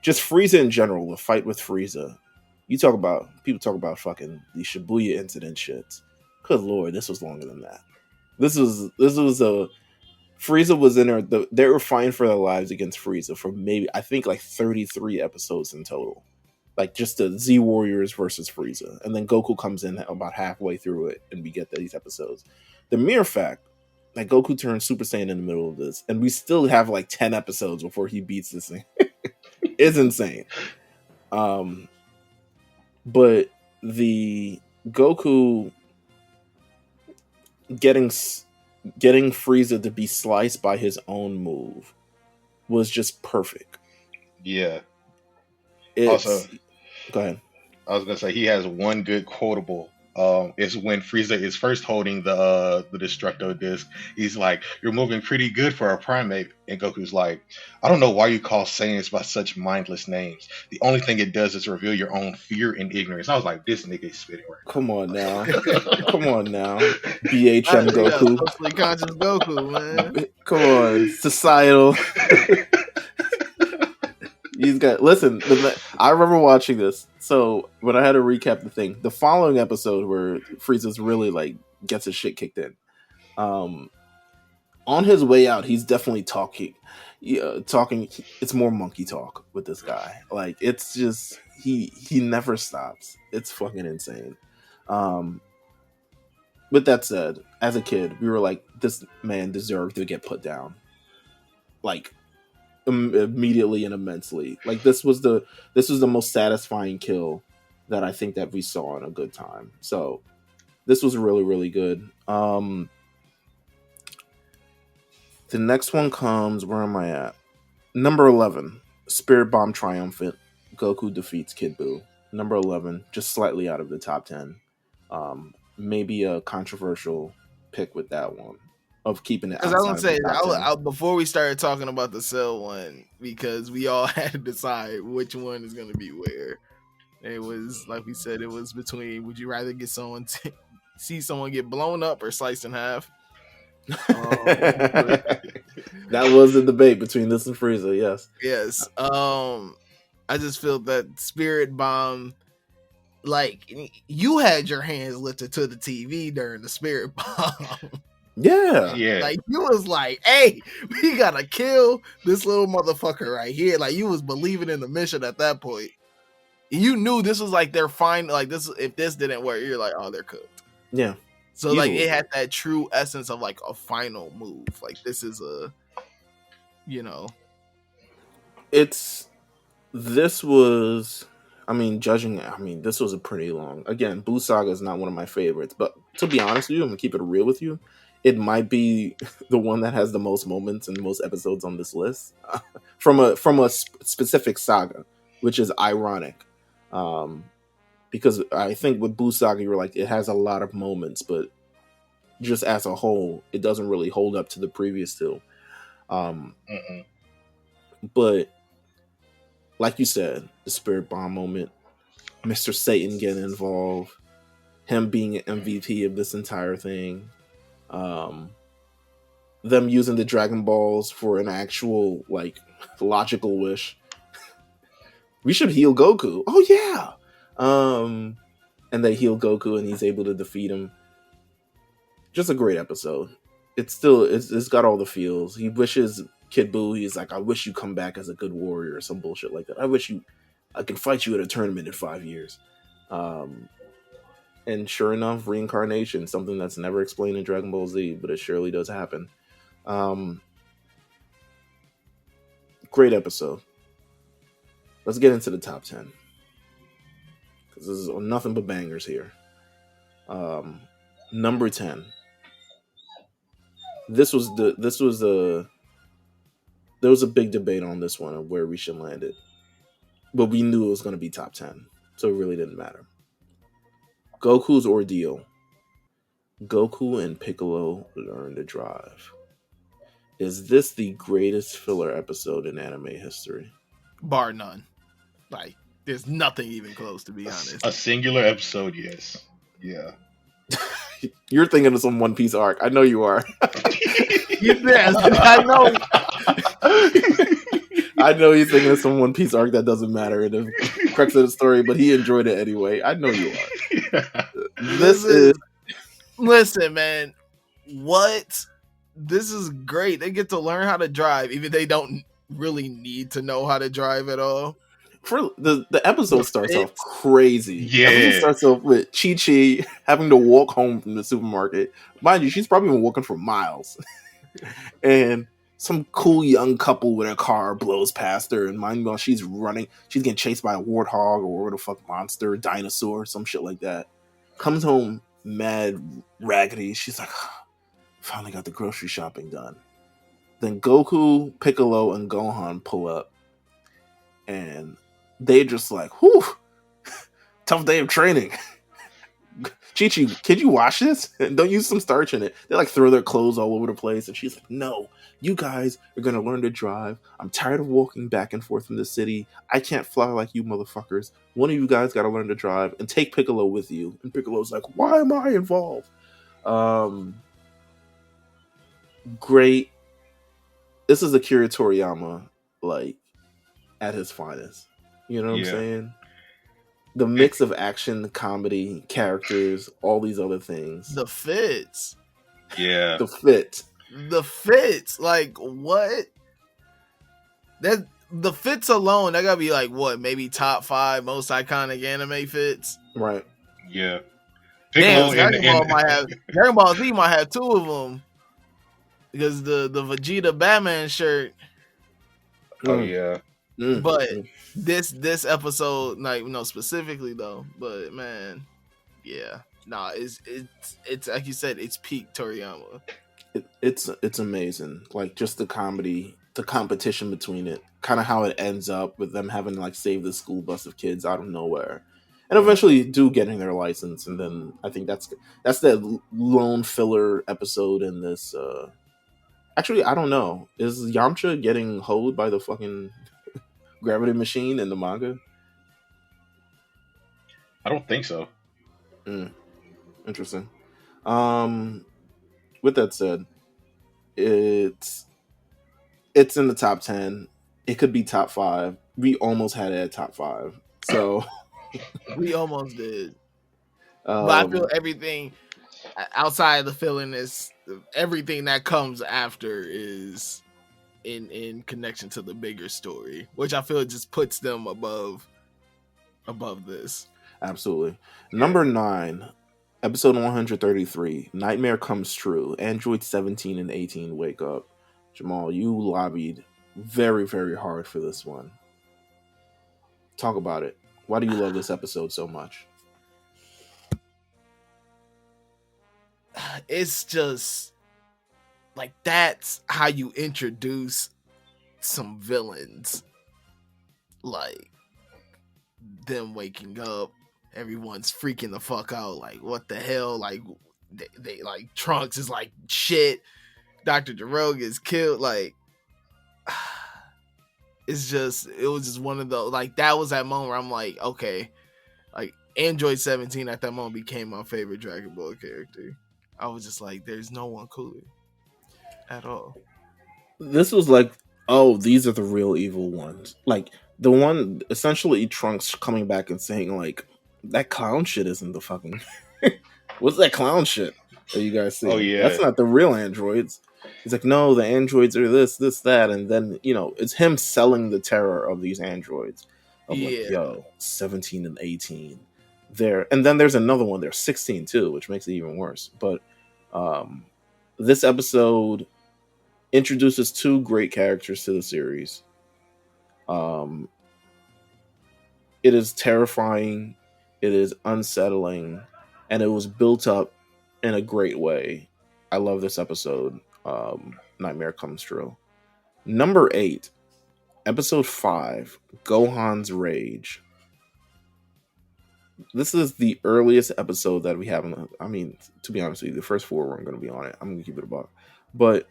just Frieza in general, the fight with Frieza. People talk about fucking the Shibuya incident shit. Good lord, this was longer than that. This was Frieza was in there. They were fighting for their lives against Frieza for maybe, I think, like 33 episodes in total. Like just the Z Warriors versus Frieza. And then Goku comes in about halfway through it, and we get these episodes. The mere fact that Goku turns Super Saiyan in the middle of this, and we still have like 10 episodes before he beats this thing, is insane. But the Goku getting Frieza to be sliced by his own move was just perfect. Yeah. Also, go ahead. I was gonna say he has one good quotable. It's when Frieza is first holding the Destructo disc. He's like, "You're moving pretty good for a primate," and Goku's like, "I don't know why you call Saiyans by such mindless names. The only thing it does is reveal your own fear and ignorance." I was like, "This nigga is spitting right." Come on now, BHM Goku, socially conscious Goku, man. Come on, societal. He's got listen. I remember watching this. So when I had to recap the thing, the following episode where Frieza's really like gets his shit kicked in. Um, on his way out, he's definitely talking. Yeah, talking. It's more monkey talk with this guy. Like it's just he never stops. It's fucking insane. Um, with that said, as a kid, we were like, this man deserved to get put down. Like immediately and immensely. Like this was the most satisfying kill that I think that we saw in a good time. So this was really really good. The next one comes. Where am I at? Number 11, Spirit Bomb Triumphant. Goku defeats Kid Buu. Number 11, just slightly out of the top 10. Maybe a controversial pick with that one of keeping it Because I outside was of gonna the say, top 10. before we started talking about the Cell one, because we all had to decide which one is going to be where. It was, like we said, it was between, would you rather get see someone get blown up or sliced in half? That was the debate between this and Frieza, yes. Yes. I just feel that Spirit Bomb, like, you had your hands lifted to the TV during the Spirit Bomb. Yeah. Yeah. Like, you was like, hey, we gotta kill this little motherfucker right here. Like, you was believing in the mission at that point. You knew this was like their final, like, this, if this didn't work, you're like, oh, they're cooked. Yeah. So Easily. like it had that true essence of like a final move. Like this is a, you know, this was, I mean, this was a pretty long. Again, Buu Saga is not one of my favorites, but to be honest with you, I'm gonna keep it real with you. It might be the one that has the most moments and the most episodes on this list from a specific saga, which is ironic. Because I think with Buu Saga, you were like, it has a lot of moments, but just as a whole, it doesn't really hold up to the previous two. But like you said, the Spirit Bomb moment, Mr. Satan getting involved, him being an MVP of this entire thing, them using the Dragon Balls for an actual like logical wish. We should heal Goku. Oh yeah. And they heal Goku and he's able to defeat him. Just a great episode. It's got all the feels. He wishes Kid Buu, he's like, I wish you come back as a good warrior or some bullshit like that. I can fight you at a tournament in 5 years. And sure enough, reincarnation, something that's never explained in Dragon Ball Z, but it surely does happen. Great episode. Let's get into the top 10. Because this is nothing but bangers here. Number 10. There was a big debate on this one of where we should land it. But we knew it was going to be top 10. So it really didn't matter. Goku's Ordeal. Goku and Piccolo learn to drive. Is this the greatest filler episode in anime history? Bar none. Like, there's nothing even close, to be honest. A singular episode, yes. Yeah. You're thinking of some One Piece arc. I know you are. Yes, I know. I know he's thinking of some One Piece arc that doesn't matter in the crux of the story, but he enjoyed it anyway. I know you are. Listen, man. This is great. They get to learn how to drive, even they don't really need to know how to drive at all. For the episode starts off crazy. Yeah. It starts off with Chi-Chi having to walk home from the supermarket. Mind you, she's probably been walking for miles. And some cool young couple with a car blows past her, and mind you, while she's running, she's getting chased by a warthog or whatever the fuck monster, dinosaur, some shit like that. Comes home mad raggedy. She's like, finally got the grocery shopping done. Then Goku, Piccolo, and Gohan pull up, and they just like, whew, tough day of training. Chi-Chi, can you wash this? Don't use some starch in it. They like throw their clothes all over the place, and she's like, no, you guys are gonna learn to drive. I'm tired of walking back and forth in the city. I can't fly like you motherfuckers. One of you guys gotta learn to drive and take Piccolo with you. And Piccolo's like, why am I involved? Great. This is Akira Toriyama, like, at his finest. You know what I'm Yeah. saying? The mix of action, comedy, characters, all these other things. The fits. Yeah. The fit. The fits. Like, what? That the fits alone, that gotta be like what, maybe top 5 most iconic anime fits. Right. Yeah. Damn, Piccolo Dragon Ball Z might have 2 of them because the Vegeta Batman shirt. Oh yeah. But this episode, like, specifically though. But man, yeah, nah, it's like you said, it's peak Toriyama. It's amazing. Like, just the comedy, the competition between it, kind of how it ends up with them having to like save the school bus of kids out of nowhere, and eventually do getting their license. And then I think that's the lone filler episode in this. Actually, I don't know. Is Yamcha getting hoed by the fucking gravity machine in the manga? I don't think so. Interesting. With that said, it's in the top 10. It could be top 5. We almost had it at top 5. So we almost did. But I feel everything outside of the filling is everything that comes after is in connection to the bigger story, which I feel just puts them above this. Absolutely. Number 9, episode 133, Nightmare Comes True. Android 17 and 18 wake up. Jamal, you lobbied very, very hard for this one. Talk about it. Why do you love this episode so much? It's just like, that's how you introduce some villains. Like, them waking up, everyone's freaking the fuck out. Like, what the hell? Like, they like, Trunks is like, shit. Dr. Drogue is killed. Like, it was just one of those, like, that was that moment where I'm like, okay, like, Android 17 at that moment became my favorite Dragon Ball character. I was just like, there's no one cooler at all. This was like, oh, these are the real evil ones. Like, the one, essentially, Trunks coming back and saying, like, that clown shit isn't the fucking... What's that clown shit that you guys see? Oh, yeah. That's not the real androids. He's like, no, the androids are this, that. And then, it's him selling the terror of these androids. Of like, yo, 17 and 18. There. And then there's another one. There's 16 too, which makes it even worse. But this episode introduces 2 great characters to the series. It is terrifying, it is unsettling, and it was built up in a great way. I love this episode. Nightmare Comes True. Number 8, episode 5, Gohan's Rage. This is the earliest episode that we have. To be honest with you, the first 4 weren't going to be on it. I'm going to keep it a buck. But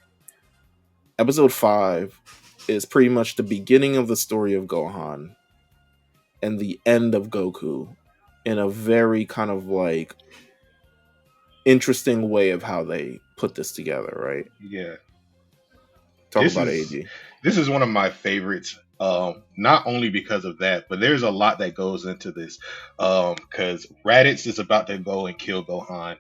episode 5 is pretty much the beginning of the story of Gohan and the end of Goku in a very kind of like interesting way of how they put this together, right? Yeah. Talk about it, AG. This is one of my favorites. Not only because of that, but there's a lot that goes into this. Because Raditz is about to go and kill Gohan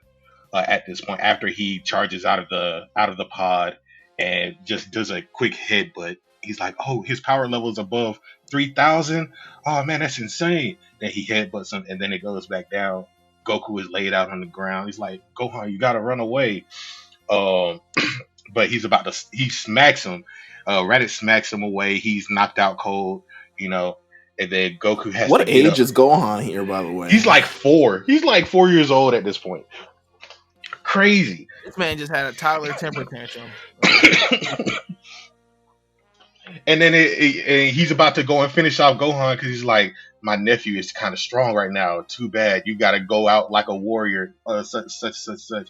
at this point after he charges out of the pod and just does a quick headbutt. He's like, oh, his power level is above 3,000. Oh man, that's insane. Then he headbutts him, and then it goes back down. Goku is laid out on the ground. He's like, Gohan, you gotta run away. But he smacks him. Raditz smacks him away. He's knocked out cold, and then Goku has What age is Gohan here, by the way? He's like 4. He's like 4 years old at this point. Crazy. This man just had a toddler temper tantrum. And then he's about to go and finish off Gohan because he's like, my nephew is kind of strong right now. Too bad. You got to go out like a warrior, such. And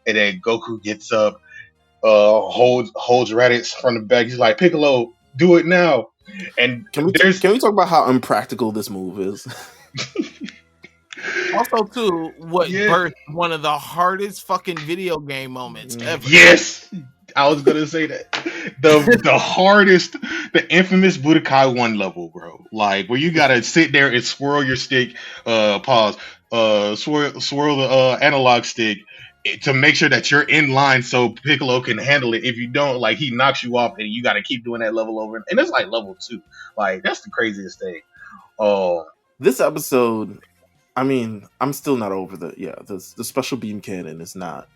then Goku gets up, holds Raditz from the back. He's like, Piccolo, do it now. And can we talk about how impractical this move is? Also, too, birthed one of the hardest fucking video game moments ever. Yes. I was gonna say that the hardest, the infamous Budokai 1 level, bro. Like where you gotta sit there and swirl your stick, pause, swirl the analog stick to make sure that you're in line so Piccolo can handle it. If you don't, like he knocks you off, and you gotta keep doing that level over. And it's like level 2. Like that's the craziest thing. Oh, This episode, I mean, I'm still not over the special beam cannon is not.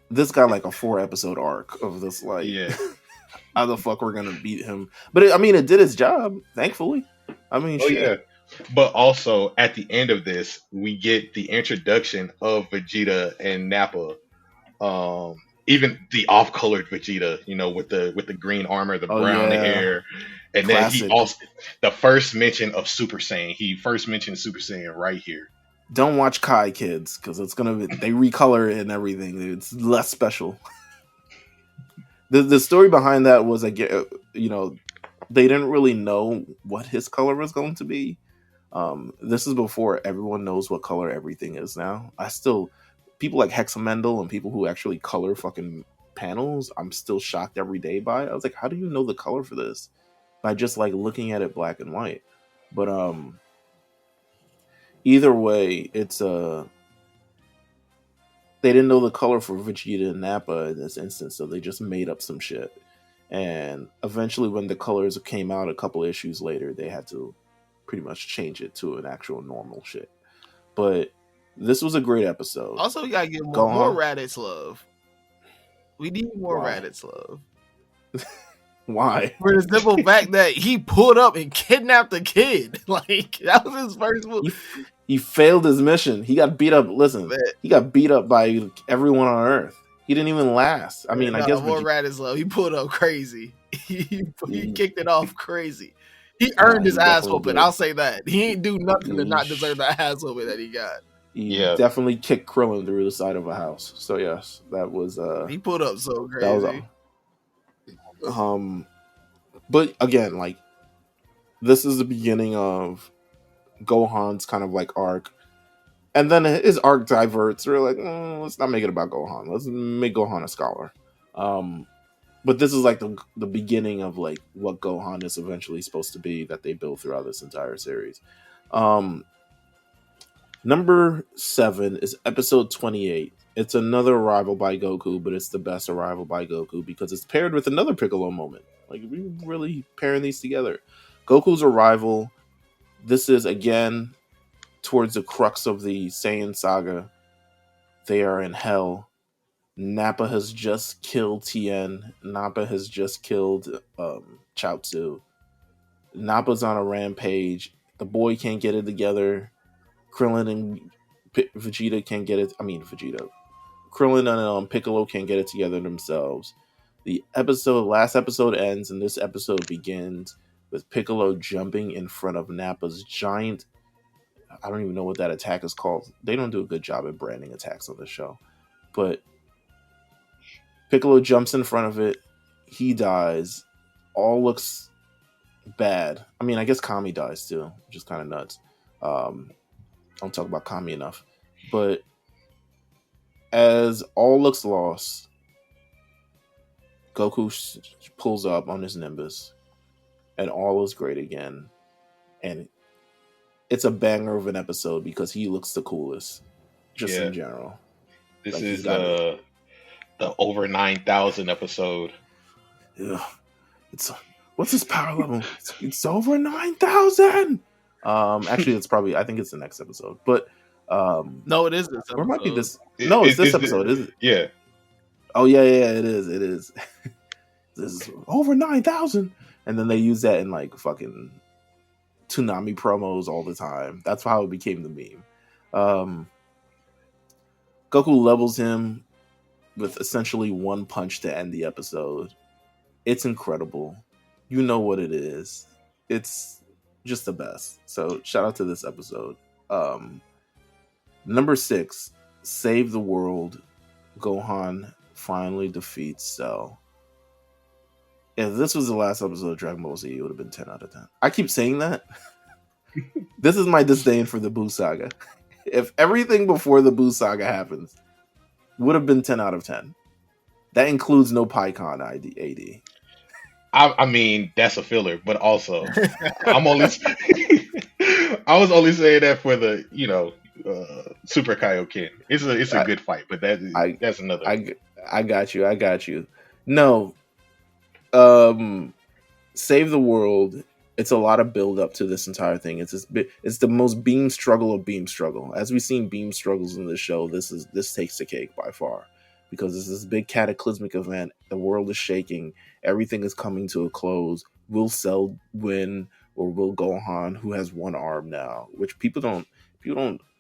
This got like a 4-episode arc of this, like, yeah. how the fuck we're gonna beat him. But it did its job, thankfully. I mean, Oh shit. yeah. But also at the end of this, we get the introduction of Vegeta and Nappa. Even the off-colored Vegeta, with the green armor, the Oh brown yeah, hair, and then he classic. also the first mention of Super Saiyan. He first mentioned Super Saiyan right here. Don't watch Kai, kids, because they recolor it and everything. It's less special. The story behind that was, they didn't really know what his color was going to be. This is before everyone knows what color everything is now. People like Hexamendel and people who actually color fucking panels, I'm still shocked every day by. I was like, how do you know the color for this? By just like looking at it black and white. But either way, it's they didn't know the color for Vegeta and Nappa in this instance, so they just made up some shit. And eventually, when the colors came out a couple issues later, they had to pretty much change it to an actual normal shit. But this was a great episode. Also, we gotta get more Raditz love. We need more Why? Raditz love. Why? For the simple fact that he pulled up and kidnapped the kid. Like, that was his first move. He failed his mission. He got beat up. Listen, he got beat up by everyone on Earth. He didn't even last. I mean, I guess more Raditz love. He pulled up crazy. He kicked it off crazy. He earned his ass whooping. I'll say that. He ain't do nothing to not deserve the ass whooping that he got. He definitely kicked Krillin through the side of a house. So yes, that was he pulled up so crazy. That was but again, like, this is the beginning of Gohan's kind of like arc, and then his arc diverts. We're like, let's not make it about Gohan. Let's make Gohan a scholar. But this is like the beginning of like what Gohan is eventually supposed to be that they build throughout this entire series. Number 7 is episode 28. It's another arrival by Goku, but it's the best arrival by Goku because it's paired with another Piccolo moment. Like, we really pairing these together. Goku's arrival. This is again towards the crux of the Saiyan saga. They are in hell. Nappa has just killed Tien. Nappa has just killed Chaozu. Nappa's on a rampage. The boy can't get it together. Krillin and Vegeta can't get it. Vegeta. Krillin and Piccolo can't get it together themselves. The last episode ends, and this episode begins with Piccolo jumping in front of Nappa's giant. I don't even know what that attack is called. They don't do a good job at branding attacks on the show. But Piccolo jumps in front of it. He dies. All looks bad. I guess Kami dies too, which is kind of nuts. Don't talk about Kami enough. But as all looks lost, Goku pulls up on his Nimbus, and all is great again. And it's a banger of an episode because he looks the coolest, just in general. This is the over 9,000 episode. Yeah, what's his power level? It's over 9,000. Actually, I think it's the next episode. But no, it is this episode. Or might be this. No, it's this episode, is it? Yeah. Oh yeah, it is. It is. This is over 9,000, and then they use that in like fucking Toonami promos all the time. That's how it became the meme. Goku levels him with essentially one punch to end the episode. It's incredible. You know what it is. It's just the best. So shout out to this episode. Number 6, Save the World. Gohan finally defeats Cell. If this was the last episode of Dragon Ball Z, it would have been 10 out of 10. I keep saying that. This is my disdain for the Buu Saga. If everything before the Buu Saga happens, would have been 10 out of 10. That includes no PyCon AD. I mean, that's a filler, but also I'm only I was only saying that for the Super Kaioken. It's a I good fight, but I that's another. I I got you. I got you. No, Save the World. It's a lot of build up to this entire thing. It's the most beam struggle of beam struggle. As we've seen beam struggles in this show, this takes the cake by far, because it's this big cataclysmic event. The world is shaking. Everything is coming to a close. Will Cell win, or will Gohan, who has one arm now, which people don't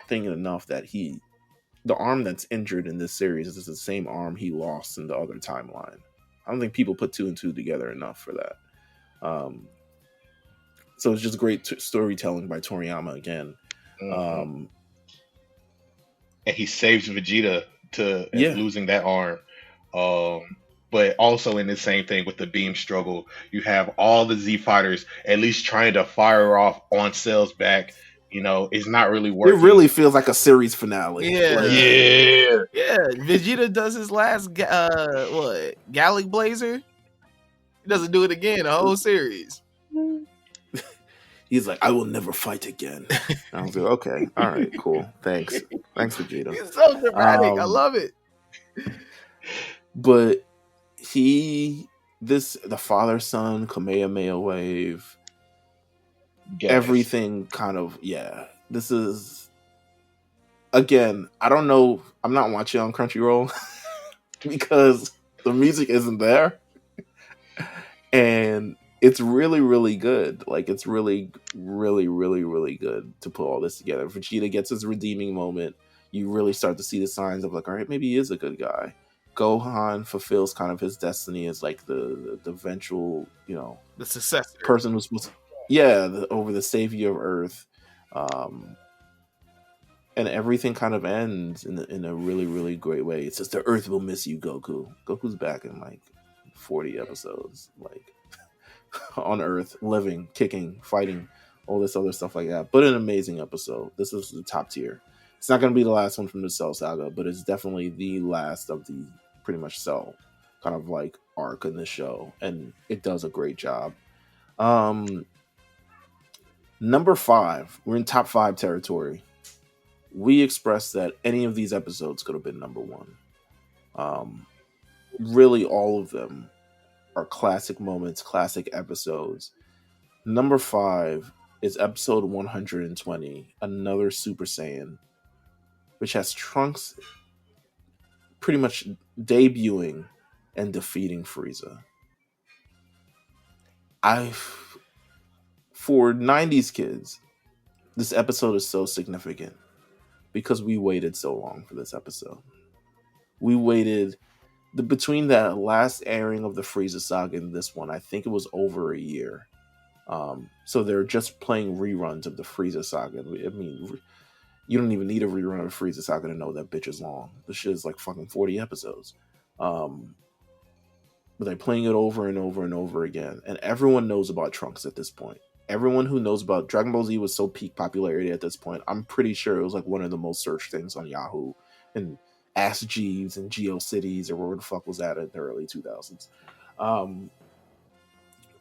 think enough that the arm that's injured in this series is the same arm he lost in the other timeline. I don't think people put two and two together enough for that. So it's just great storytelling by Toriyama again. Mhm. And he saves Vegeta to Yeah, losing that arm. But also in the same thing with the beam struggle, you have all the Z fighters at least trying to fire off on Cell's back. It's not really it working. really feels like a series finale. Yeah. Like, Yeah. Yeah, Vegeta does his last Gallic Blazer. He doesn't do it again the whole series. he's like, I will never fight again. I was like, okay, all right, cool, thanks, Vegeta. He's so dramatic. I love it. But the father son Kamehameha wave, Gas. everything kind of, yeah. This is, again, I don't know. I'm not watching on Crunchyroll because the music isn't there, and it's really, really good. Like, it's really, really, really, really good to put all this together. Vegeta gets his redeeming moment. You really start to see the signs of, like, all right, maybe he is a good guy. Gohan fulfills kind of his destiny as like the eventual, The successor person who's supposed over the savior of Earth. And everything kind of ends in a really, really great way. It says the Earth will miss you, Goku. Goku's back in like 40 episodes, like on Earth, living, kicking, fighting, all this other stuff like that. But an amazing episode. This is the top tier. It's not going to be the last one from the Cell Saga, but it's definitely the last of the pretty much Cell kind of like arc in the show, and it does a great job. Number 5, we're in top 5 territory. We expressed that any of these episodes could have been number 1. Really, all of them are classic moments, classic episodes. Number 5 is episode 120, Another Super Saiyan, which has Trunks pretty much debuting and defeating Frieza. For 90s kids, this episode is so significant because we waited so long for this episode. We waited between that last airing of the Frieza saga and this one. I think it was over a year. So they're just playing reruns of the Frieza saga. I mean, you don't even need a rerun of Frieza saga to know that bitch is long. This shit is like fucking 40 episodes. But they're playing it over and over and over again. And everyone knows about Trunks at this point. Everyone who knows about Dragon Ball Z was so peak popularity at this point. I'm pretty sure it was like one of the most searched things on Yahoo and Ask Jeeves and GeoCities or where the fuck was that in the early 2000s.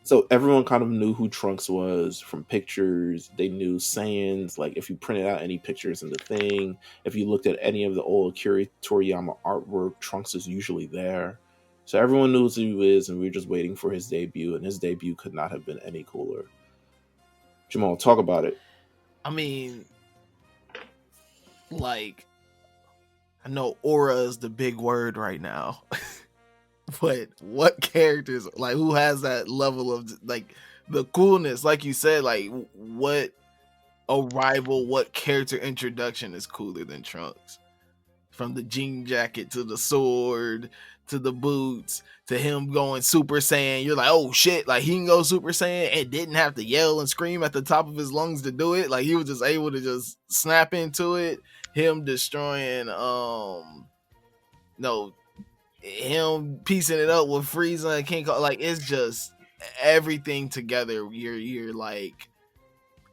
So everyone kind of knew who Trunks was from pictures. They knew Saiyans. Like, if you printed out any pictures in the thing, if you looked at any of the old Akira Toriyama artwork, Trunks is usually there. So everyone knew who he is, and we were just waiting for his debut, and his debut could not have been any cooler. Jamal, talk about it. I mean, like, I know aura is the big word right now. But what characters, like, who has that level of like the coolness? Like you said, like, what arrival, what character introduction is cooler than Trunks? From the jean jacket to the sword to the boots to him going Super Saiyan, you're like, oh shit, like he can go Super Saiyan and didn't have to yell and scream at the top of his lungs to do it. Like, he was just able to just snap into it. Him destroying him piecing it up with Frieza and King Kong, like, it's just everything together. You're like,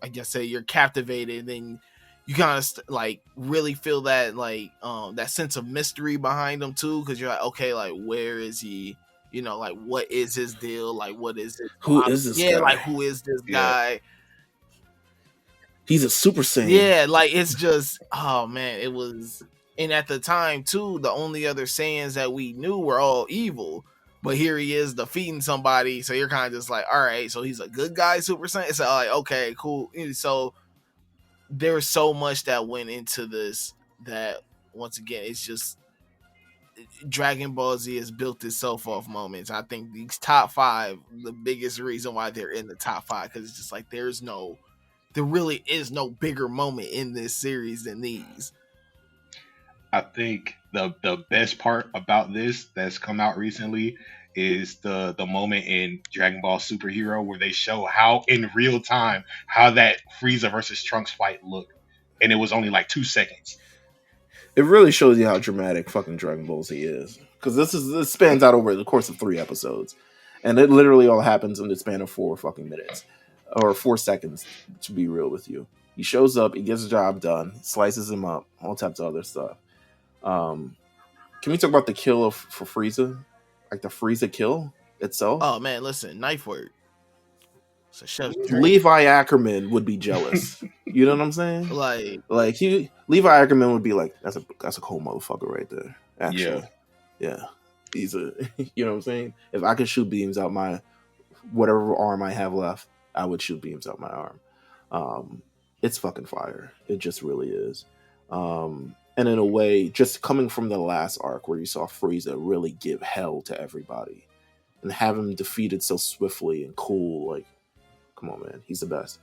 I guess say you're captivated, and you kind of like really feel that like that sense of mystery behind him too, because you're like, okay, like where is he? You know, like what is his deal? Like what is it? Who is this Yeah, like guy? who is this Yeah. guy? He's a Super Saiyan. Yeah, like it's just, oh man, it was. And at the time too, the only other Saiyans that we knew were all evil. But here he is defeating somebody, so you're kind of just like, all right, so he's a good guy, Super Saiyan. So like, okay, cool. So there's so much that went into this that once again, it's just Dragon Ball Z has built itself off moments. I think these top 5, the biggest reason why they're in the top 5, because it's just like there really is no bigger moment in this series than these. I think the best part about this that's come out recently is the moment in Dragon Ball Superhero where they show how in real time how that Frieza versus Trunks fight looked, and it was only like 2 seconds. It really shows you how dramatic fucking Dragon Ball Z is, because this spans out over the course of 3 episodes, and it literally all happens in the span of 4 fucking minutes or 4 seconds. To be real with you, he shows up, he gets the job done, slices him up, all types of other stuff. Can we talk about the kill for Frieza? Like the Frieza kill itself? Oh man, listen, knife work. So Levi Ackerman would be jealous. You know what I'm saying? Like Levi Ackerman would be like, that's a cool motherfucker right there. Actually, yeah. He's a, you know what I'm saying? If I could shoot beams out my whatever arm I have left, I would shoot beams out my arm. It's fucking fire. It just really is. And in a way, just coming from the last arc where you saw Frieza really give hell to everybody and have him defeated so swiftly and cool, like, come on, man, he's the best.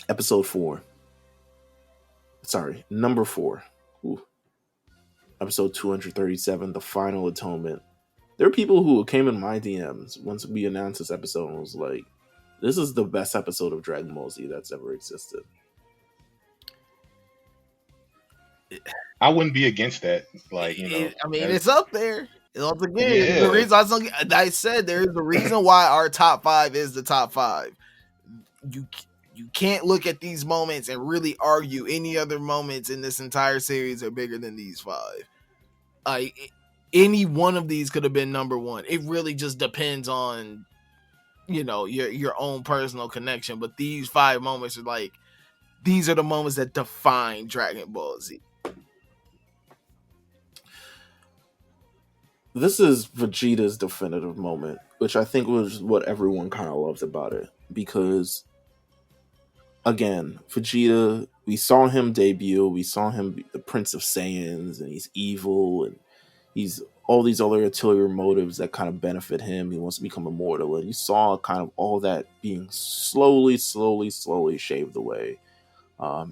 Episode 4. Sorry, number 4. Ooh. Episode 237, The Final Atonement. There are people who came in my DMs once we announced this episode and was like, this is the best episode of Dragon Ball Z that's ever existed. I wouldn't be against that. Like, you know, I mean, it's up there. Once again, the reason I said there is a reason why our top 5 is the top 5. You can't look at these moments and really argue any other moments in this entire series are bigger than these 5. Any one of these could have been number 1. It really just depends on, you know, your own personal connection. But these 5 moments are like, these are the moments that define Dragon Ball Z. This is Vegeta's definitive moment, which I think was what everyone kind of loves about it. Because, again, Vegeta, we saw him debut, we saw him be the Prince of Saiyans, and he's evil, and he's all these other ulterior motives that kind of benefit him. He wants to become immortal, and you saw kind of all that being slowly shaved away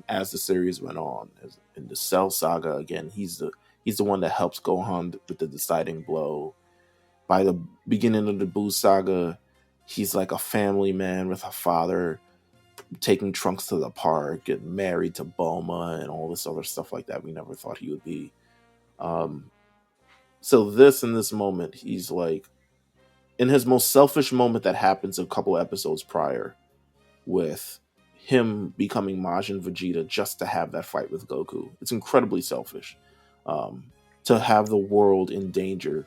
as the series went on. In the Cell Saga, again, he's the one that helps Gohan with the deciding blow. By the beginning of the Buu Saga, he's like a family man with a father, taking Trunks to the park and married to Bulma and all this other stuff like that we never thought he would be. So in this moment, he's like, in his most selfish moment that happens a couple episodes prior, with him becoming Majin Vegeta just to have that fight with Goku. It's incredibly selfish. To have the world in danger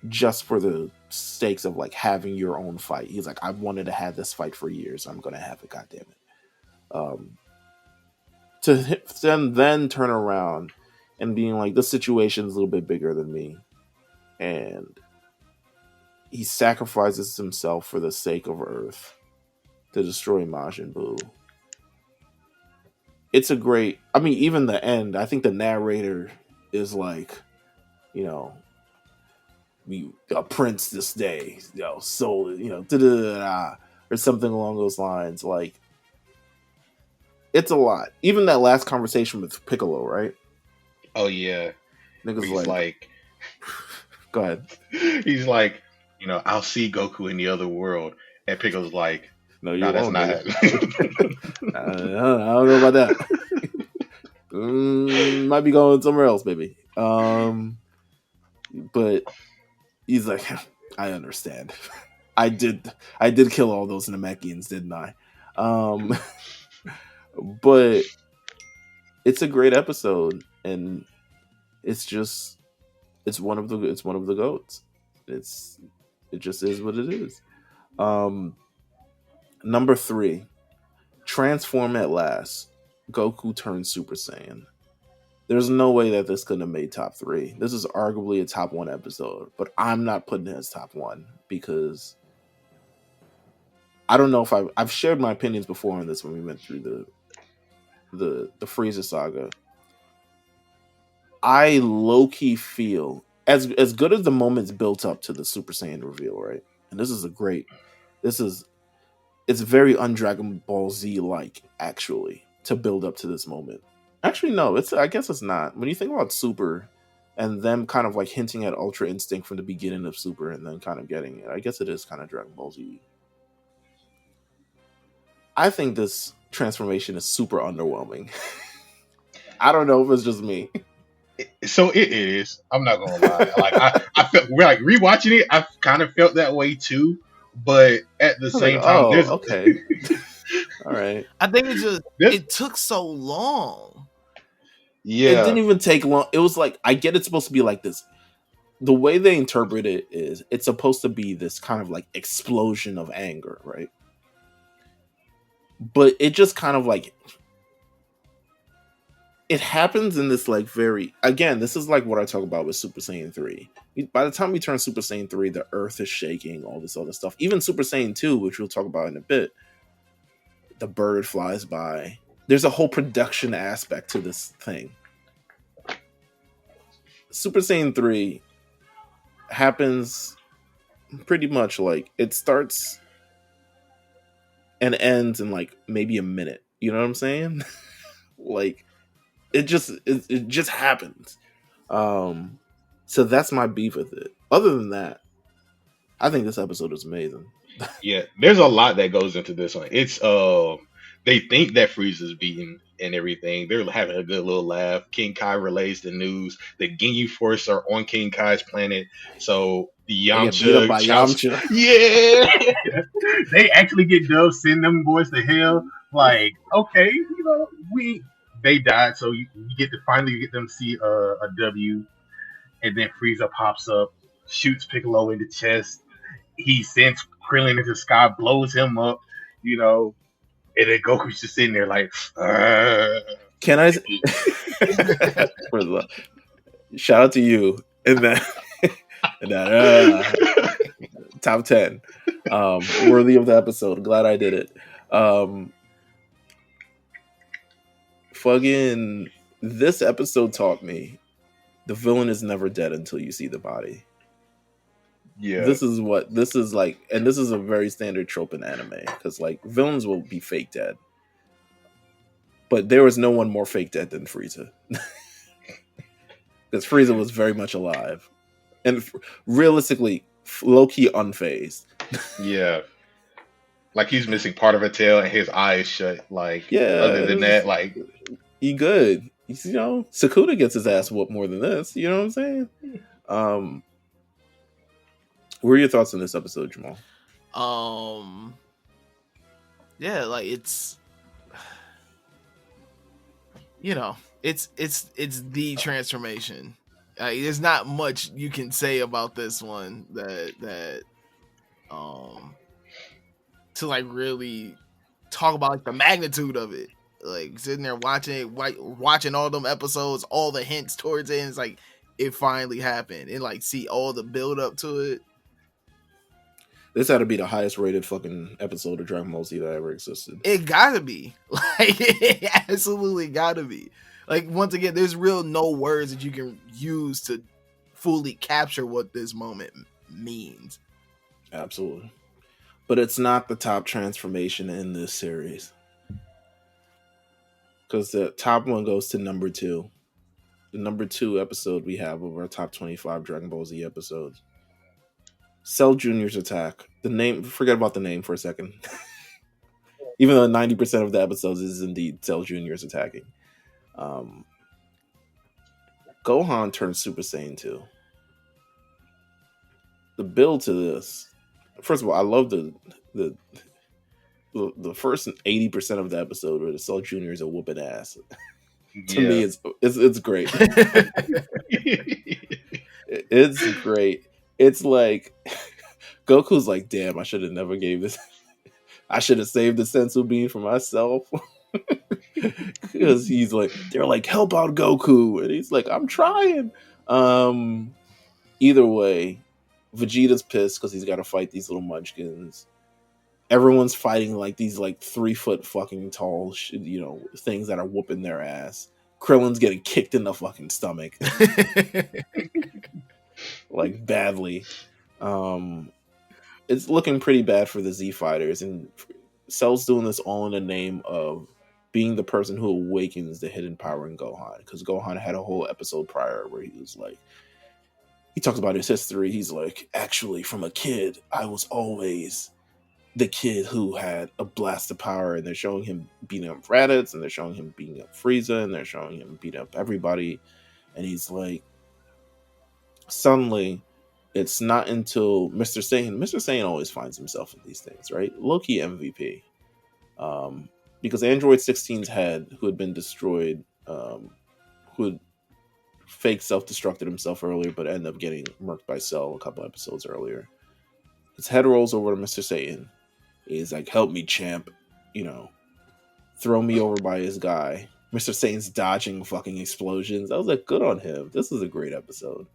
just for the stakes of like having your own fight. He's like, I've wanted to have this fight for years. I'm going to have it. God damn it. To then turn around and being like, this situation is a little bit bigger than me. And he sacrifices himself for the sake of Earth to destroy Majin Buu. It's a great, I mean, even the end, I think the narrator is like, you know, we a prince this day, you know, sold, you know, or something along those lines. Like, it's a lot. Even that last conversation with Piccolo, right? Oh yeah, Niggas like, go ahead. He's like, you know, I'll see Goku in the other world, and Piccolo's like, no, that's not happening. I don't know about that. Might be going somewhere else, maybe. But he's like, I understand. I did kill all those Namekians, didn't I? But it's a great episode, and it's just it's one of the goats. It's it just is what it is. Um, Number 3, transform at last. Goku turns Super Saiyan. There's no way that this couldn't have made top 3. This is arguably a top 1 episode, but I'm not putting it as top 1 because I don't know if I've shared my opinions before on this when we went through the Frieza saga. I low key feel as good as the moments built up to the Super Saiyan reveal, right? And this is it's very un-Dragon Ball Z like actually to build up to this moment. Actually, no, I guess it's not. When you think about Super and them kind of like hinting at Ultra Instinct from the beginning of Super and then kind of getting it, I guess it is kind of Dragon Ball Z. I think this transformation is super underwhelming. I don't know if it's just me. So it is. I'm not gonna lie. Like I felt we're like rewatching it. I kind of felt that way too, but at the I was like, same time, oh, there's okay, all right. I think it took so long. It didn't even take long. It was like I get it's supposed to be like this. The way they interpret it is it's supposed to be this kind of like explosion of anger, right? But it just kind of like it happens in this like very again, this is like what I talk about with Super Saiyan 3. By the time we turn Super Saiyan 3, the earth is shaking, all this other stuff. Even Super Saiyan 2, which we'll talk about in a bit, the bird flies by. There's a whole production aspect to this thing. Super Saiyan 3 happens pretty much like it starts and ends in like maybe a minute. You know what I'm saying? Like it just happens. So that's my beef with it. Other than that, I think this episode is amazing. Yeah, there's a lot that goes into this one. It's they think that Frieza's beaten and everything. They're having a good little laugh. King Kai relays the news. The Ginyu Force are on King Kai's planet. So the Yamcha, Yamcha. Yeah, they actually get dubs, send them boys to hell. Like, okay, they died, so you get to finally get them to see a W, and then Frieza pops up, shoots Piccolo in the chest. He sends Krillin into the sky, blows him up, and then Goku's just sitting there like, Can I shout out to you in that top 10 worthy of the episode. Glad I did it. Fucking this episode taught me the villain is never dead until you see the body. Yeah, this is like, and this is a very standard trope in anime because like villains will be fake dead, but there was no one more fake dead than Frieza. Because Frieza was very much alive and realistically low-key unfazed. Yeah, like he's missing part of a tail and his eye is shut. Like, yeah, other than that, like, he good. Sakuda gets his ass whooped more than this. You know what I'm saying? What are your thoughts on this episode, Jamal? Yeah, like it's it's the transformation. There's not much you can say about this one that to like really talk about like the magnitude of it. Like sitting there watching all them episodes, all the hints towards it, and it's like it finally happened, and like see all the build up to it. This had to be the highest rated fucking episode of Dragon Ball Z that ever existed. It gotta be. Like, it absolutely gotta be. Like, once again, there's no words that you can use to fully capture what this moment means. Absolutely. But it's not the top transformation in this series. Because the top one goes to number 2. The number 2 episode we have of our top 25 Dragon Ball Z episodes. Cell Jr.'s attack. The name, forget about the name for a second. Even though 90% of the episodes is indeed Cell Jr.'s attacking. Gohan turns Super Saiyan 2. The build to this. First of all, I love the the first 80% of the episode where the Cell Junior is a whooping ass. To me, Yeah. it's great. It's great. It's like Goku's like, damn, I should have never gave this. I should have saved the sensu bean for myself. Because he's like, they're like, help out Goku, and he's like, I'm trying. Either way, Vegeta's pissed because he's got to fight these little munchkins. Everyone's fighting like these like 3 foot fucking tall, things that are whooping their ass. Krillin's getting kicked in the fucking stomach, like badly. It's looking pretty bad for the Z fighters, and Cell's doing this all in the name of being the person who awakens the hidden power in Gohan. Because Gohan had a whole episode prior where he was like, he talks about his history. He's like, actually, from a kid, I was always the kid who had a blast of power, and they're showing him beating up Raditz, and they're showing him beating up Frieza, and they're showing him beating up everybody. And he's like, suddenly, it's not until Mr. Satan always finds himself in these things, right? Low-key MVP. Because Android 16's head, who had been destroyed, who had fake self-destructed himself earlier, but ended up getting murked by Cell a couple episodes earlier. His head rolls over to Mr. Satan. He's like, help me, champ. Throw me over by his guy. Mr. Satan's dodging fucking explosions. I was like, good on him. This is a great episode.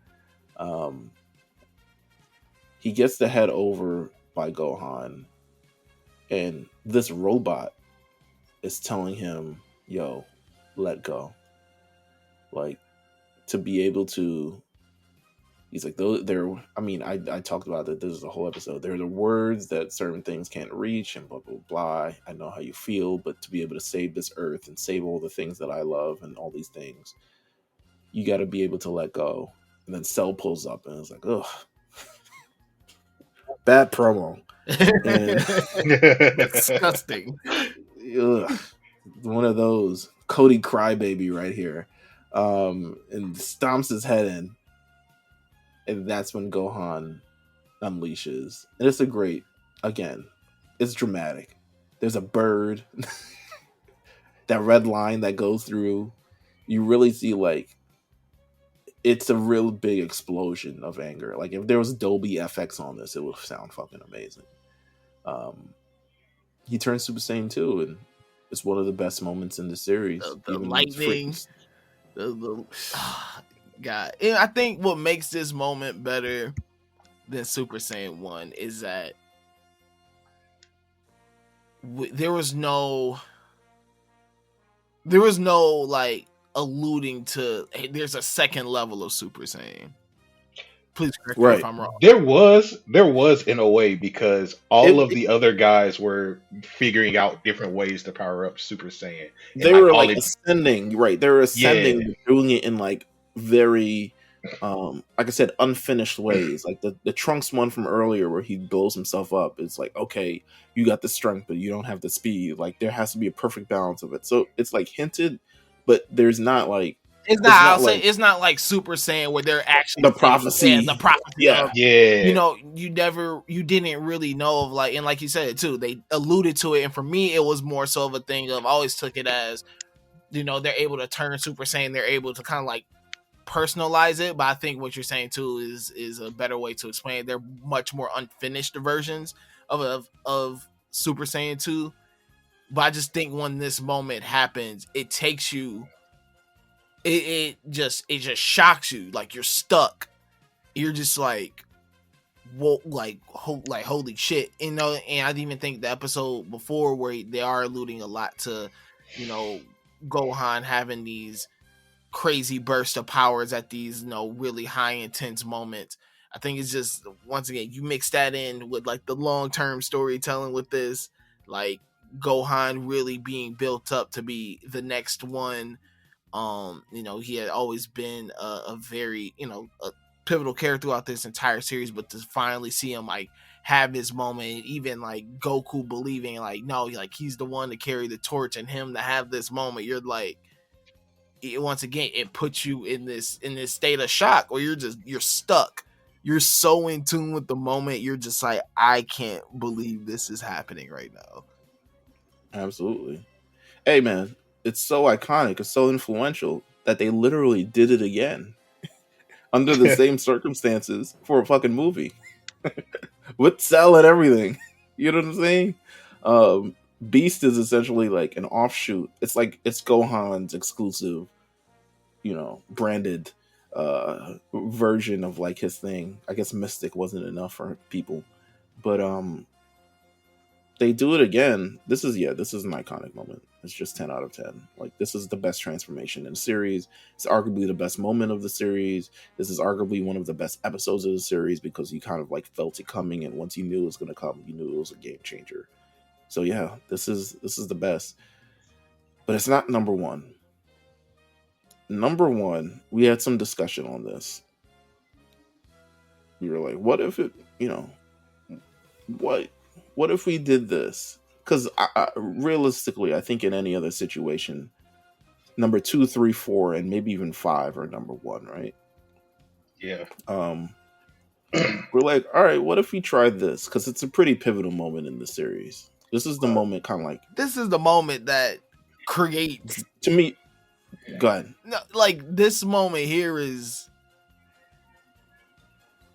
He gets the head over by Gohan, and this robot is telling him, yo, let go. Like, to be able to, he's like, I talked about that. This is a whole episode. There are the words that certain things can't reach, and blah, blah, blah. I know how you feel, but to be able to save this earth and save all the things that I love and all these things, you got to be able to let go. And then Cell pulls up, and it's like, ugh. Bad promo. Disgusting. Ugh. One of those Cody crybaby right here. And stomps his head in. And that's when Gohan unleashes. And it's it's dramatic. There's a bird. That red line that goes through. You really see like it's a real big explosion of anger. Like if there was Dolby FX on this, it would sound fucking amazing. He turns Super Saiyan 2, and it's one of the best moments in the series. The lightning, God. And I think what makes this moment better than Super Saiyan 1 is that there was no like alluding to, hey, there's a second level of Super Saiyan. Please correct me if I'm wrong. There was in a way, because all of the other guys were figuring out different ways to power up Super Saiyan. They were like ascending, right? They were ascending, doing it in like very, like I said, unfinished ways. Like the Trunks one from earlier, where he blows himself up. It's like, okay, you got the strength, but you don't have the speed. Like there has to be a perfect balance of it. So it's like hinted, but there's not like. It's not like Super Saiyan where they're actually the prophecy. Yeah. You didn't really know of like, and like you said too, they alluded to it, and for me, it was more so of a thing of I always took it as, they're able to turn Super Saiyan, they're able to kind of like personalize it. But I think what you're saying too is a better way to explain it. They're much more unfinished versions of Super Saiyan 2. But I just think when this moment happens, it takes you. It just shocks you. Like you're stuck. You're just like, whoa, like holy shit. And I didn't even think the episode before where they are alluding a lot to, Gohan having these crazy bursts of powers at these, really high intense moments. I think it's just, once again, you mix that in with like the long-term storytelling with this, like Gohan really being built up to be the next one. He had always been a very, a pivotal character throughout this entire series, but to finally see him like have his moment, even like Goku believing like, no, like he's the one to carry the torch, and him to have this moment, you're like, once again, it puts you in this state of shock where you're stuck. You're so in tune with the moment. You're just like, I can't believe this is happening right now. Absolutely. Hey man, it's so iconic, it's so influential that they literally did it again under the same circumstances for a fucking movie with Cell and everything. You know what I'm saying? Um, Beast is essentially like an offshoot. It's Gohan's exclusive, branded version of like his thing. I guess Mystic wasn't enough for people, but they do it again. This is an iconic moment. It's just 10 out of 10. Like, this is the best transformation in the series. It's arguably the best moment of the series. This is arguably one of the best episodes of the series because you kind of like felt it coming, and once you knew it was going to come, you knew it was a game changer. So yeah, this is the best. But it's not number one. Number one, we had some discussion on this. We were like, what if it, what if we did this? Because realistically, I think in any other situation, number 2, 3, 4, and maybe even 5 are number one, right? Yeah. We're like, all right, what if we tried this? Because it's a pretty pivotal moment in the series. This is the moment, kind of like, this is the moment that creates, to me. Go ahead. no, like this moment here is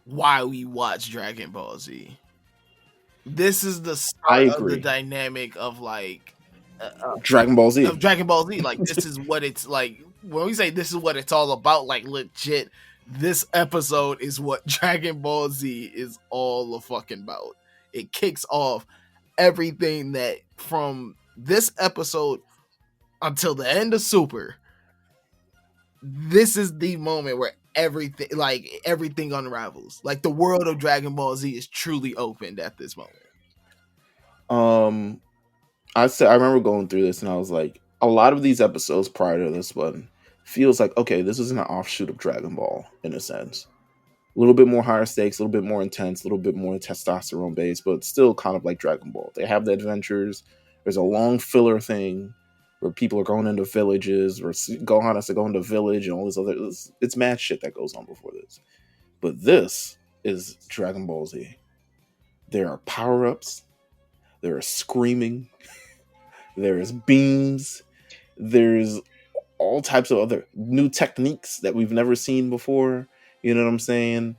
why we watch Dragon Ball Z. This is the I start of the agree. dynamic of like Dragon Ball Z. of Dragon Ball Z. Like, this is what it's like when we say this is what it's all about. Like, legit, this episode is what Dragon Ball Z is all the fucking about. It kicks off everything that from this episode until the end of Super. This is the moment where everything unravels. Like, the world of Dragon Ball Z is truly opened at this moment. I remember going through this and I was like, a lot of these episodes prior to this one feels like, okay, this is an offshoot of Dragon Ball in a sense. A little bit more higher stakes, a little bit more intense, a little bit more testosterone based, but still kind of like Dragon Ball. They have the adventures. There's a long filler thing where people are going into villages, or Gohan has to go into village and all this other. It's mad shit that goes on before this. But this is Dragon Ball Z. There are power ups. There is screaming. There's beams. There's all types of other new techniques that we've never seen before. You know what I'm saying?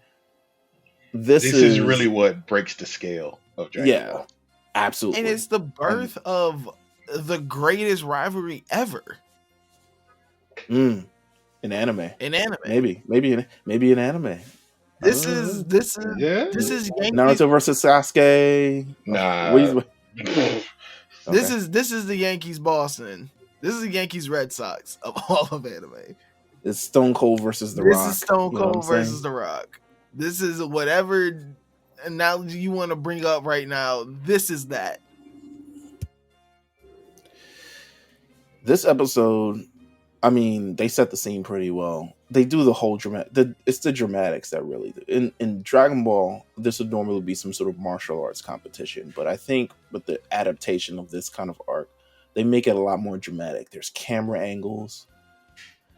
This is really what breaks the scale of Dragon Ball. Absolutely. And it's the birth of the greatest rivalry ever. In anime. Maybe in anime. This is Naruto versus Sasuke. Nah. This is the Yankees Boston. This is the Yankees Red Sox of all of anime. It's Stone Cold versus The Rock. This is Stone Cold versus The Rock. This is whatever analogy you want to bring up right now. This is that. This episode, I mean, they set the scene pretty well. They do the whole dramatic. It's the dramatics that really do. In Dragon Ball, this would normally be some sort of martial arts competition, but I think with the adaptation of this kind of arc, they make it a lot more dramatic. There's camera angles.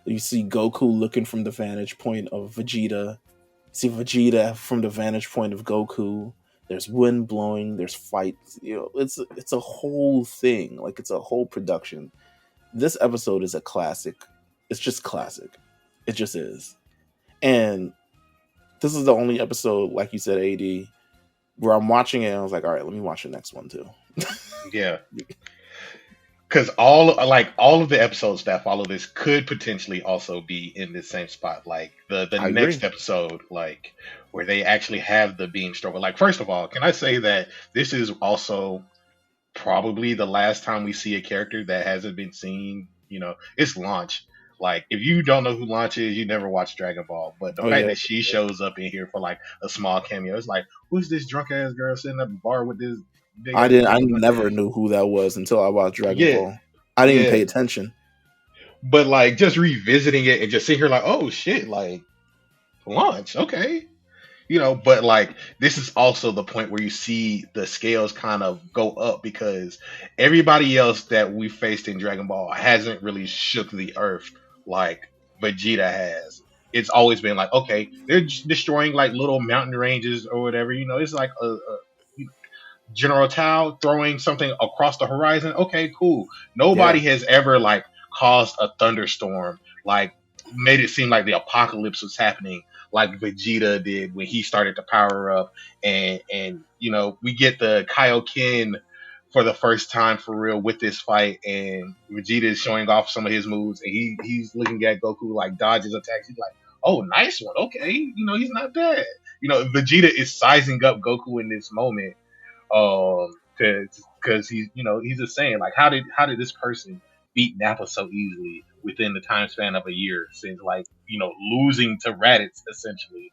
You see Goku looking from the vantage point of Vegeta. You see Vegeta from the vantage point of Goku. There's wind blowing. There's fights. It's a whole thing. Like, it's a whole production. This episode is a classic. It's just classic. It just is. And this is the only episode, like you said, AD, where I'm watching it and I was like, all right, let me watch the next one too. Yeah. Because all of the episodes that follow this could potentially also be in the same spot. Like the next episode, like where they actually have the beam struggle. Like, first of all, can I say that this is also probably the last time we see a character that hasn't been seen. It's Launch. Like, if you don't know who Launch is, you never watched Dragon Ball. But the fact that she shows up in here for like a small cameo, it's like, who's this drunk ass girl sitting at the bar with this? I never knew who that was until I watched Dragon Ball. I didn't even pay attention. But like, just revisiting it and just sitting here like, oh shit, like Launch, okay. But like, this is also the point where you see the scales kind of go up, because everybody else that we faced in Dragon Ball hasn't really shook the earth like Vegeta has. It's always been like, okay, they're destroying like little mountain ranges or whatever. It's like General Tao throwing something across the horizon. Okay, cool. Nobody Yeah, has ever like caused a thunderstorm, like made it seem like the apocalypse was happening, like Vegeta did when he started to power up. And you know, we get the Kaioken for the first time for real with this fight, and Vegeta is showing off some of his moves, and he's looking at Goku like dodges attacks. He's like, "Oh, nice one. Okay, you know, he's not bad." You know, Vegeta is sizing up Goku in this moment, because he's, you know, he's just saying like, how did this person beat Nappa so easily within the time span of a year, since like, you know, losing to Raditz essentially,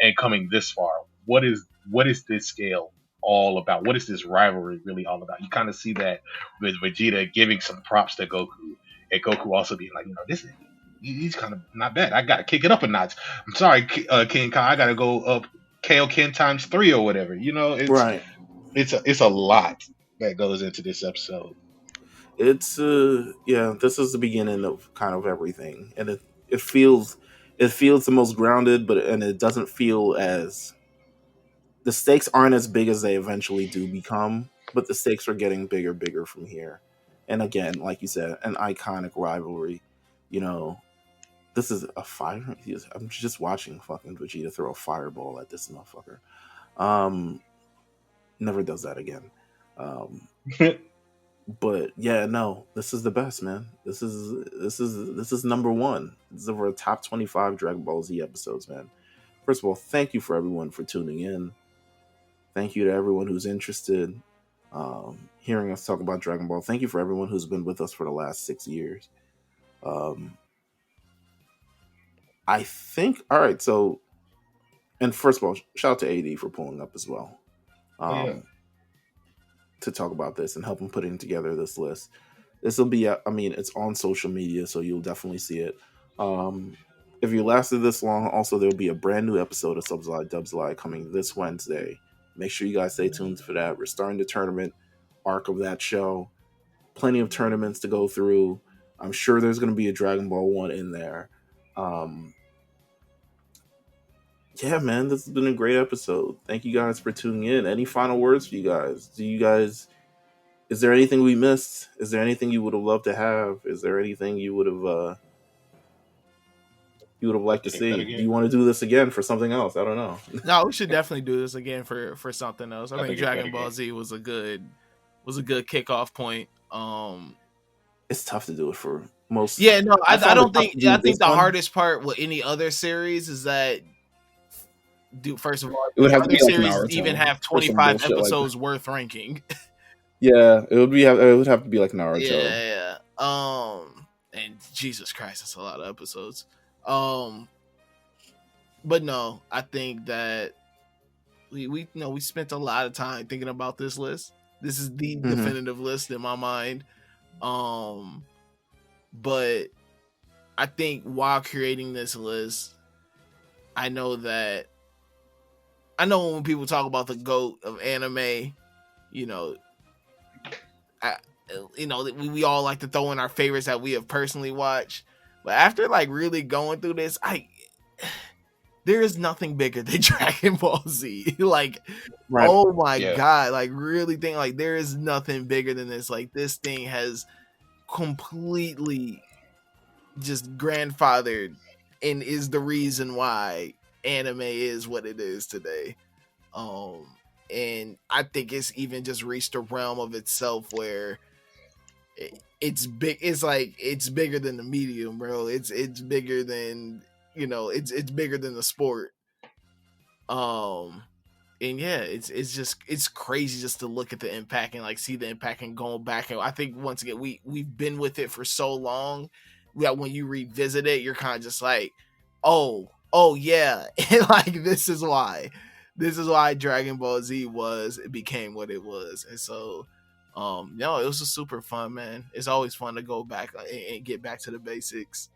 and coming this far. What is this scale all about? What is this rivalry really all about? You kind of see that with Vegeta giving some props to Goku, and Goku also being like, you know, this is, he's kind of not bad. I got to kick it up a notch. I'm sorry, King Kai, I got to go up Kaioken times 3 or whatever. You know, right. it's a lot that goes into this episode. It's yeah, this is the beginning of kind of everything, and it feels the most grounded, but and it doesn't feel as the stakes aren't as big as they eventually do become, but the stakes are getting bigger from here. And again, like you said, an iconic rivalry. You know, this is a fire. I'm just watching fucking Vegeta throw a fireball at this motherfucker. Um, Never does that again. Um, but yeah, no, this is the best, man. This is number one. This is over a top 25 Dragon Ball Z episodes, man. First of all, thank you for everyone for tuning in. Thank you to everyone who's interested, hearing us talk about Dragon Ball. Thank you for everyone who's been with us for the last 6 years. Um, I think, all right, so, and first of all, shout out to AD for pulling up as well, Oh yeah. um, to talk about this and helping putting together this list. This will be, I mean, it's on social media, so you'll definitely see it. Um, if you lasted this long, also, there'll be a brand new episode of Subside Dubside coming this Wednesday. Make sure you guys stay tuned for that. We're starting the tournament arc of that show. Plenty of tournaments to go through. I'm sure there's going to be a Dragon Ball one in there. Um, yeah, man, this has been a great episode. Thank you guys for tuning in. Any final words for you guys? Is there anything we missed? Is there anything you would have loved to have? Is there anything you would have liked to Take that see? Do again. you want to do this again for something else? I don't know. No, we should definitely do this again for something else. I I think think it's better Dragon Ball again. Z was a good kickoff point. It's tough to do it for most. Yeah, no, I found it don't tough think. to Yeah, do I think this the one. hardest part with any other series is that, first of all, It would the have to other be like series Naruto even have or some 25 bullshit like that. episodes worth ranking. Yeah, it would have to be like Naruto. Yeah. And Jesus Christ, that's a lot of episodes. But no, I think that we spent a lot of time thinking about this list. This is the Mm-hmm. definitive list in my mind. But I think while creating this list, I know when people talk about the GOAT of anime, you know, we all like to throw in our favorites that we have personally watched. But after like really going through this, there is nothing bigger than Dragon Ball Z. Like, Right. oh my Yeah. god, like really think like there is nothing bigger than this. Like this thing has completely just grandfathered and is the reason why anime is what it is today. And I think it's even just reached a realm of itself where it's big. It's like it's bigger than the medium, bro. It's bigger than, it's bigger than the sport. And yeah, it's crazy just to look at the impact and like see the impact and going back. And I think once again we've been with it for so long that when you revisit it, you're kind of just like, oh yeah, and like this is why Dragon Ball Z became what it was. And so no, it was just super fun, man. It's always fun to go back and get back to the basics.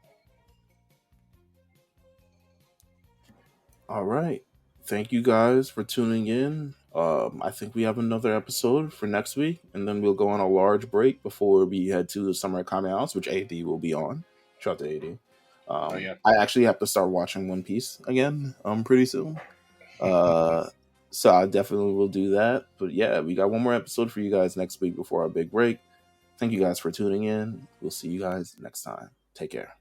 All right. Thank you guys for tuning in. I think we have another episode for next week, and then we'll go on a large break before we head to the Summer Comic House, which AD will be on. Shout out to AD. Yeah. I actually have to start watching One Piece again pretty soon. So I definitely will do that. But yeah, we got one more episode for you guys next week before our big break. Thank you guys for tuning in. We'll see you guys next time. Take care.